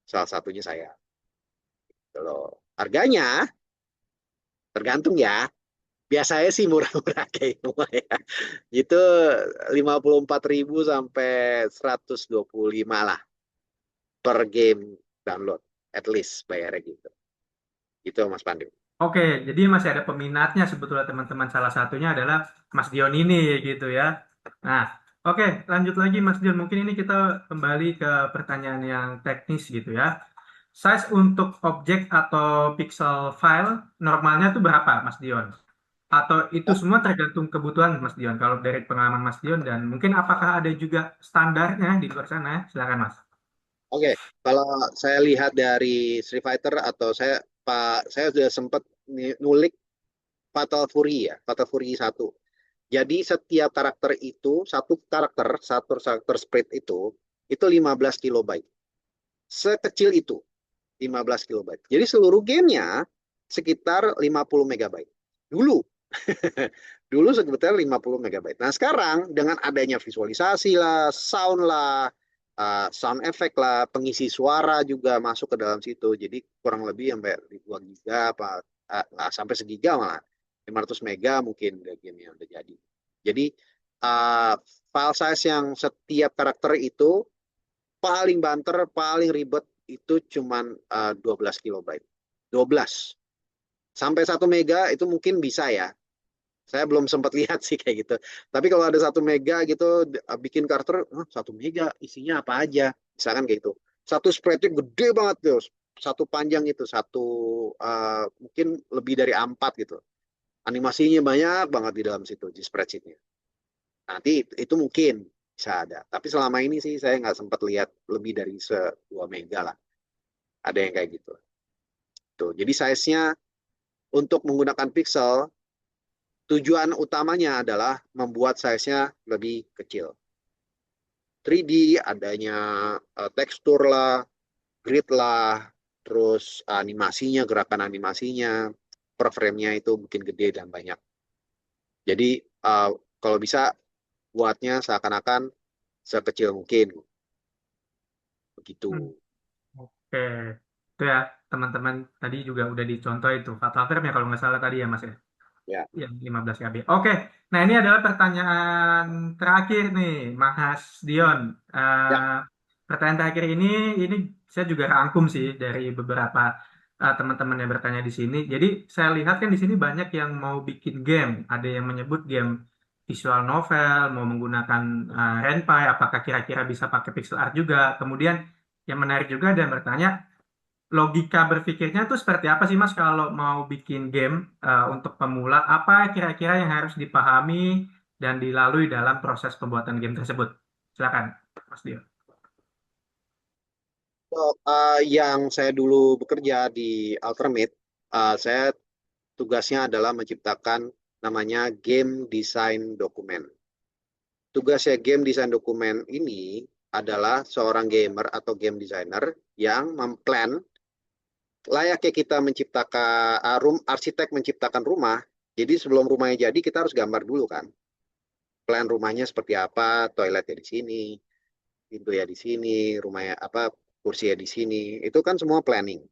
Salah satunya saya. Kalau harganya tergantung ya. Biasanya sih murah-murah kayak semua ya. Itu 54.000 sampai 125 lah per game download. At least bayarnya gitu. Gitu Mas Pandu. Oke, jadi masih ada peminatnya sebetulnya teman-teman. Salah satunya adalah Mas Dion ini gitu ya. Nah, oke, lanjut lagi Mas Dion. Mungkin ini kita kembali ke pertanyaan yang teknis gitu ya. Size untuk objek atau pixel file normalnya tuh berapa Mas Dion? Atau itu semua tergantung kebutuhan Mas Dion? Kalau dari pengalaman Mas Dion dan mungkin apakah ada juga standarnya di luar sana? Silakan Mas. Oke, kalau saya lihat dari Street Fighter atau saya sudah sempat nulik Fatal Fury ya, Fatal Fury 1. Jadi setiap karakter itu, satu karakter sprite itu 15 kilobyte. Sekecil itu, 15 kilobyte. Jadi seluruh gamenya sekitar 50 megabyte. Dulu, dulu sekitar 50 megabyte. Nah sekarang dengan adanya visualisasi lah, sound effect lah, pengisi suara juga masuk ke dalam situ. Jadi kurang lebih sampai 2 giga apa nggak sampai segiga malah 500 mega mungkin game yang udah jadi. Jadi uh, file size yang setiap karakter itu paling banter, paling ribet itu cuman 12 kilobyte. 12 sampai 1 mega itu mungkin bisa ya. Saya belum sempat lihat sih kayak gitu. Tapi kalau ada 1 mega gitu bikin karakter 1 mega isinya apa aja, misalkan kayak gitu. Satu spreadsheet gede banget tuh, satu panjang itu, mungkin lebih dari A4 gitu. Animasinya banyak banget di dalam situ di spreadsheetnya. Nanti itu mungkin bisa ada. Tapi selama ini sih saya nggak sempat lihat lebih dari 2 mega lah. Ada yang kayak gitu. Tuh, jadi size-nya untuk menggunakan pixel, tujuan utamanya adalah membuat size-nya lebih kecil. 3D, adanya tekstur lah, grid lah, terus animasinya, gerakan animasinya, per frame-nya itu bikin gede dan banyak. Jadi kalau bisa buatnya seakan-akan sekecil mungkin. Begitu. Hmm, oke. Itu ya, teman-teman tadi juga udah dicontoh itu. Fatal Frame ya kalau nggak salah tadi ya Mas ya. Ya, Yang 15 KB. Oke, nah ini adalah pertanyaan terakhir nih, Mas Dion. ya. Eh, pertanyaan terakhir ini saya juga rangkum sih dari beberapa teman-teman yang bertanya di sini. Jadi saya lihat kan di sini banyak yang mau bikin game. Ada yang menyebut game visual novel, mau menggunakan Ren'Py, apakah kira-kira bisa pakai pixel art juga. Kemudian yang menarik juga dan bertanya, logika berpikirnya tuh seperti apa sih Mas kalau mau bikin game untuk pemula? Apa kira-kira yang harus dipahami dan dilalui dalam proses pembuatan game tersebut? Silakan, Mas Dio. So, yang saya dulu bekerja di Ultimate, saya tugasnya adalah menciptakan namanya game design dokumen. Tugasnya game design dokumen ini adalah seorang gamer atau game designer yang memplan layaknya kita menciptakan arsitek menciptakan rumah. Jadi sebelum rumahnya jadi kita harus gambar dulu kan. Plan rumahnya seperti apa, toiletnya di sini, pintu ya di sini, rumahnya apa, kursi ya di sini. Itu kan semua planning.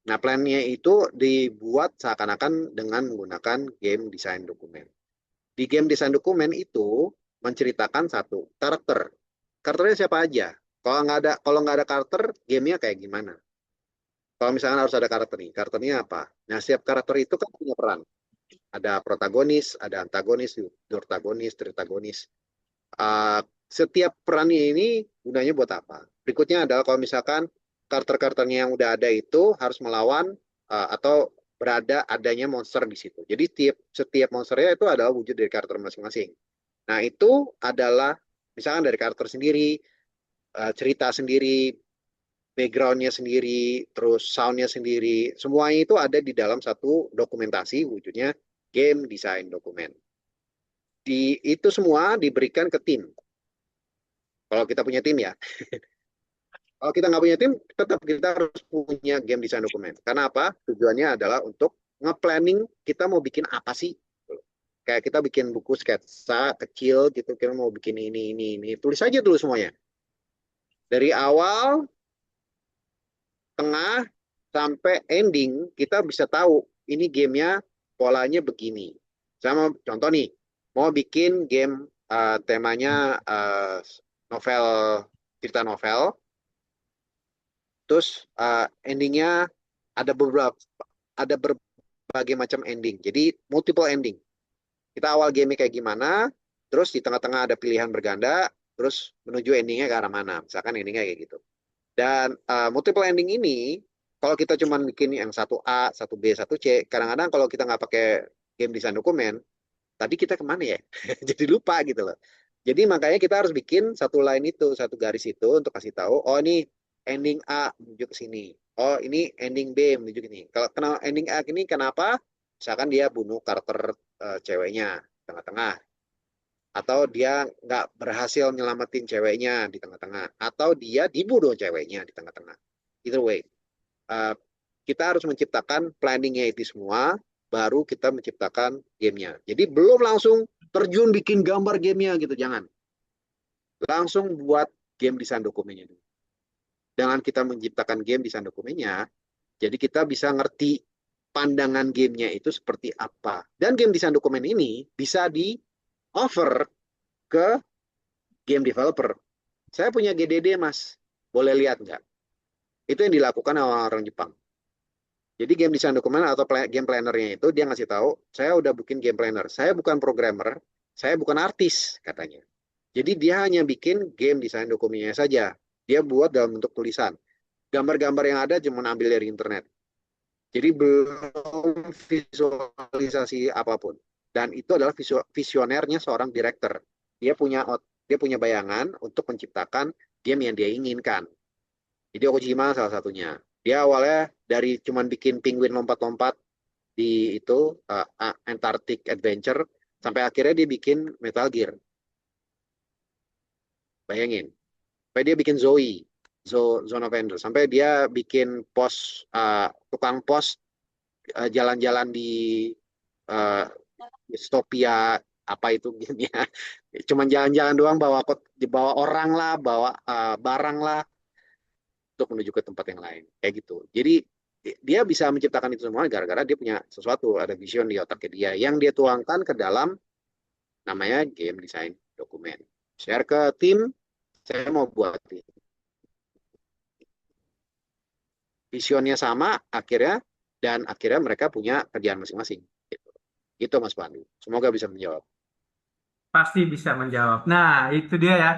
Nah, plannya itu dibuat seakan-akan dengan menggunakan game design dokumen. Di game design dokumen itu menceritakan satu karakter. Karakternya siapa aja? Kalau nggak ada karakter, gamenya kayak gimana? Kalau misalnya harus ada karakter nih, karakternya apa? Nah, setiap karakter itu kan punya peran. Ada protagonis, ada antagonis, protagonis, tritagonis. Uh, Setiap perannya ini gunanya buat apa? Berikutnya adalah kalau misalkan karakter-karakternya yang udah ada itu harus melawan atau adanya monster di situ. Jadi setiap monsternya itu adalah wujud dari karakter masing-masing. Nah, itu adalah misalkan dari karakter sendiri, cerita sendiri, backgroundnya sendiri, terus soundnya sendiri, semuanya itu ada di dalam satu dokumentasi wujudnya game design dokumen. Itu semua diberikan ke tim. Kalau kita punya tim ya. Kalau kita nggak punya tim, tetap kita harus punya game design dokumen. Karena apa? Tujuannya adalah untuk nge-planning kita mau bikin apa sih. Kayak kita bikin buku sketsa kecil gitu, kita mau bikin ini. Tulis aja dulu semuanya. Dari awal, tengah, sampai ending, kita bisa tahu ini gamenya polanya begini. Sama contoh nih, mau bikin game temanya novel, cerita novel, terus endingnya ada berbagai macam ending. Jadi multiple ending. Kita awal game kayak gimana, terus di tengah-tengah ada pilihan berganda, terus menuju endingnya ke arah mana. Misalkan endingnya kayak gitu. Dan multiple ending ini, kalau kita cuma bikin yang satu A, satu B, satu C, kadang-kadang kalau kita nggak pakai game design dokumen, tadi kita kemana ya? Jadi lupa gitu loh. Jadi makanya kita harus bikin satu line itu, satu garis itu untuk kasih tahu, oh ini ending A menuju ke sini. Oh ini ending B menuju ke sini. Kalau kenal ending A ini kenapa? Misalkan dia bunuh karakter ceweknya tengah-tengah. Atau dia nggak berhasil nyelamatin ceweknya di tengah-tengah. Atau dia dibunuh ceweknya di tengah-tengah. Either way. Uh, Kita harus menciptakan planningnya itu semua, baru kita menciptakan gamenya. Jadi belum langsung terjun bikin gambar gamenya gitu, jangan. Langsung buat game desain dokumennya dulu. Dengan kita menciptakan game desain dokumennya, jadi kita bisa ngerti pandangan gamenya itu seperti apa. Dan game desain dokumen ini bisa di-offer ke game developer. Saya punya GDD, Mas. Boleh lihat nggak? Itu yang dilakukan orang-orang Jepang. Jadi game design dokumen atau game plannernya itu dia ngasih tahu, saya udah bikin game planner. Saya bukan programmer, saya bukan artis katanya. Jadi dia hanya bikin game design dokumennya saja. Dia buat dalam bentuk tulisan. Gambar-gambar yang ada cuma ambil dari internet. Jadi belum visualisasi apapun. Dan itu adalah visionernya seorang director. Dia punya bayangan untuk menciptakan game yang dia inginkan. Hideo Kojima salah satunya. Dia awalnya dari cuman bikin penguin lompat-lompat di itu Antarctic Adventure sampai akhirnya dia bikin Metal Gear. Bayangin. Sampai dia bikin Zone of Enders. Sampai dia bikin tukang pos jalan-jalan di uh, distopia apa itu gamenya. Cuman jalan-jalan doang bawa orang lah, bawa barang lah untuk menuju ke tempat yang lain. Kayak gitu. Jadi dia bisa menciptakan itu semua gara-gara dia punya sesuatu, ada vision di otaknya dia yang dia tuangkan ke dalam namanya game design dokumen. Share ke tim, saya mau buat ini. Visionnya sama akhirnya mereka punya kerjaan masing-masing. Gitu. Itu Mas Pandu. Semoga bisa menjawab. Pasti bisa menjawab. Nah, itu dia ya,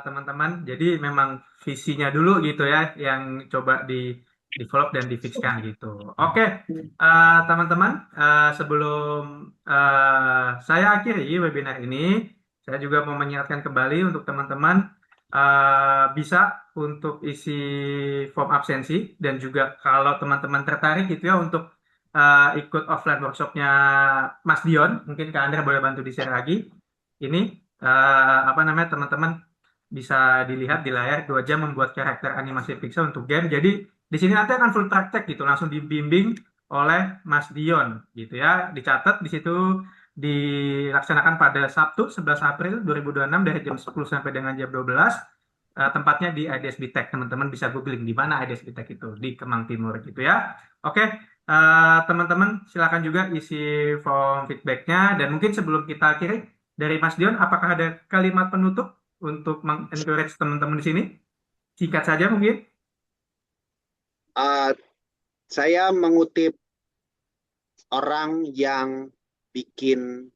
teman-teman. Jadi memang visinya dulu gitu ya, yang coba di develop dan difixkan gitu. Oke, teman-teman, sebelum saya akhiri webinar ini, saya juga mau mengingatkan kembali untuk teman-teman bisa untuk isi form absensi dan juga kalau teman-teman tertarik gitu ya untuk ikut offline workshopnya Mas Dion, mungkin Kak Andrea boleh bantu di-share lagi. Ini apa namanya teman-teman bisa dilihat di layar 2 jam membuat karakter animasi pixel untuk game. Jadi di sini nanti akan full praktek gitu, langsung dibimbing oleh Mas Dion gitu ya. Dicatat di situ dilaksanakan pada Sabtu 11 April 2026 dari jam 10 sampai dengan jam 12. Tempatnya di IDSB Tech. Teman-teman bisa googling di mana IDSB Tech itu, di Kemang Timur gitu ya. Oke, teman-teman silakan juga isi form feedbacknya dan mungkin sebelum kita akhiri dari Mas Dion, apakah ada kalimat penutup untuk mengencourage teman-teman di sini? Singkat saja mungkin. Uh, saya mengutip orang yang bikin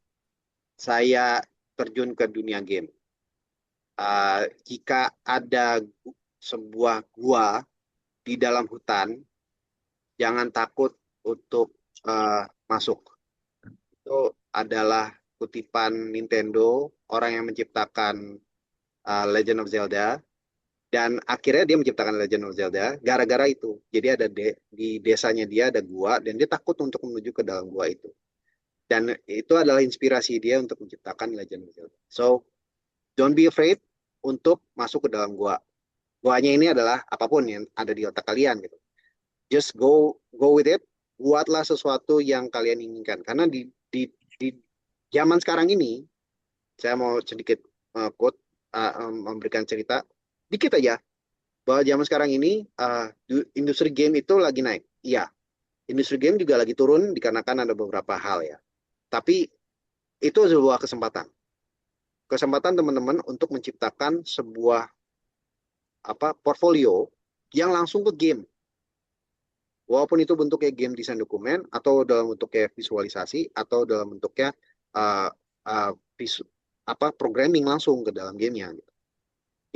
saya terjun ke dunia game. Jika ada sebuah gua di dalam hutan, jangan takut untuk masuk. Itu adalah kutipan Nintendo, orang yang menciptakan Legend of Zelda. Dan akhirnya dia menciptakan Legend of Zelda gara-gara itu. Jadi ada di desanya dia ada gua dan dia takut untuk menuju ke dalam gua itu. Dan itu adalah inspirasi dia untuk menciptakan Legend of Zelda. So, don't be afraid untuk masuk ke dalam gua. Guanya ini adalah apapun yang ada di otak kalian gitu. Just go with it. Buatlah sesuatu yang kalian inginkan. Karena di zaman sekarang ini, saya mau sedikit quote, memberikan cerita dikit aja bahwa zaman sekarang ini industri game itu lagi naik. Iya, industri game juga lagi turun dikarenakan ada beberapa hal ya. Tapi itu sebuah kesempatan. Kesempatan teman-teman untuk menciptakan sebuah portfolio yang langsung ke game. Walaupun itu bentuknya game desain dokumen atau dalam bentuknya visualisasi atau dalam bentuknya programming langsung ke dalam gamenya. Gitu.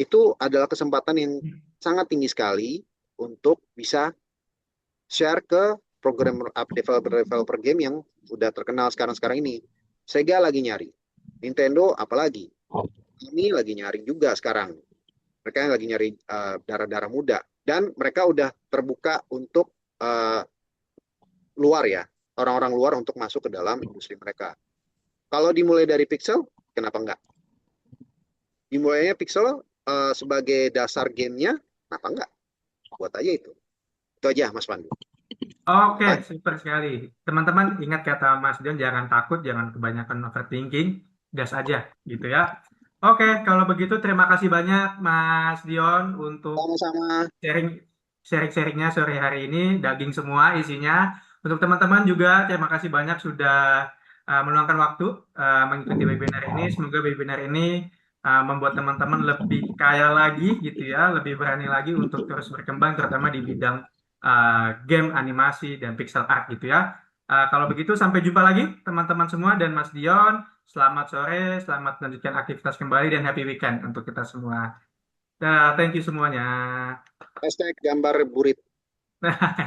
Itu adalah kesempatan yang sangat tinggi sekali untuk bisa share ke developer game yang udah terkenal sekarang ini. Sega lagi nyari, Nintendo apalagi, ini lagi nyari juga sekarang. Mereka lagi nyari darah-darah muda dan mereka udah terbuka untuk luar ya, orang-orang luar untuk masuk ke dalam industri mereka. Kalau dimulai dari pixel, kenapa enggak? Dimulainya pixel sebagai dasar gamenya, kenapa enggak? Buat aja itu. Itu aja Mas Pandu. Oke, super sekali. Teman-teman ingat kata Mas Dion, jangan takut, jangan kebanyakan overthinking, gas aja gitu ya. Oke, kalau begitu terima kasih banyak Mas Dion untuk Sama-sama. sharing-sharingnya sore hari ini, daging semua isinya. Untuk teman-teman juga terima kasih banyak sudah meluangkan waktu mengikuti webinar ini. Semoga webinar ini membuat teman-teman lebih kaya lagi gitu ya, lebih berani lagi untuk terus berkembang terutama di bidang game animasi dan pixel art gitu ya. Kalau begitu sampai jumpa lagi teman-teman semua dan Mas Dion. Selamat sore, selamat melanjutkan aktivitas kembali dan happy weekend untuk kita semua. Thank you semuanya. Hashtag gambar burit.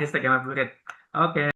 Hashtag Gamma Burit. Oke.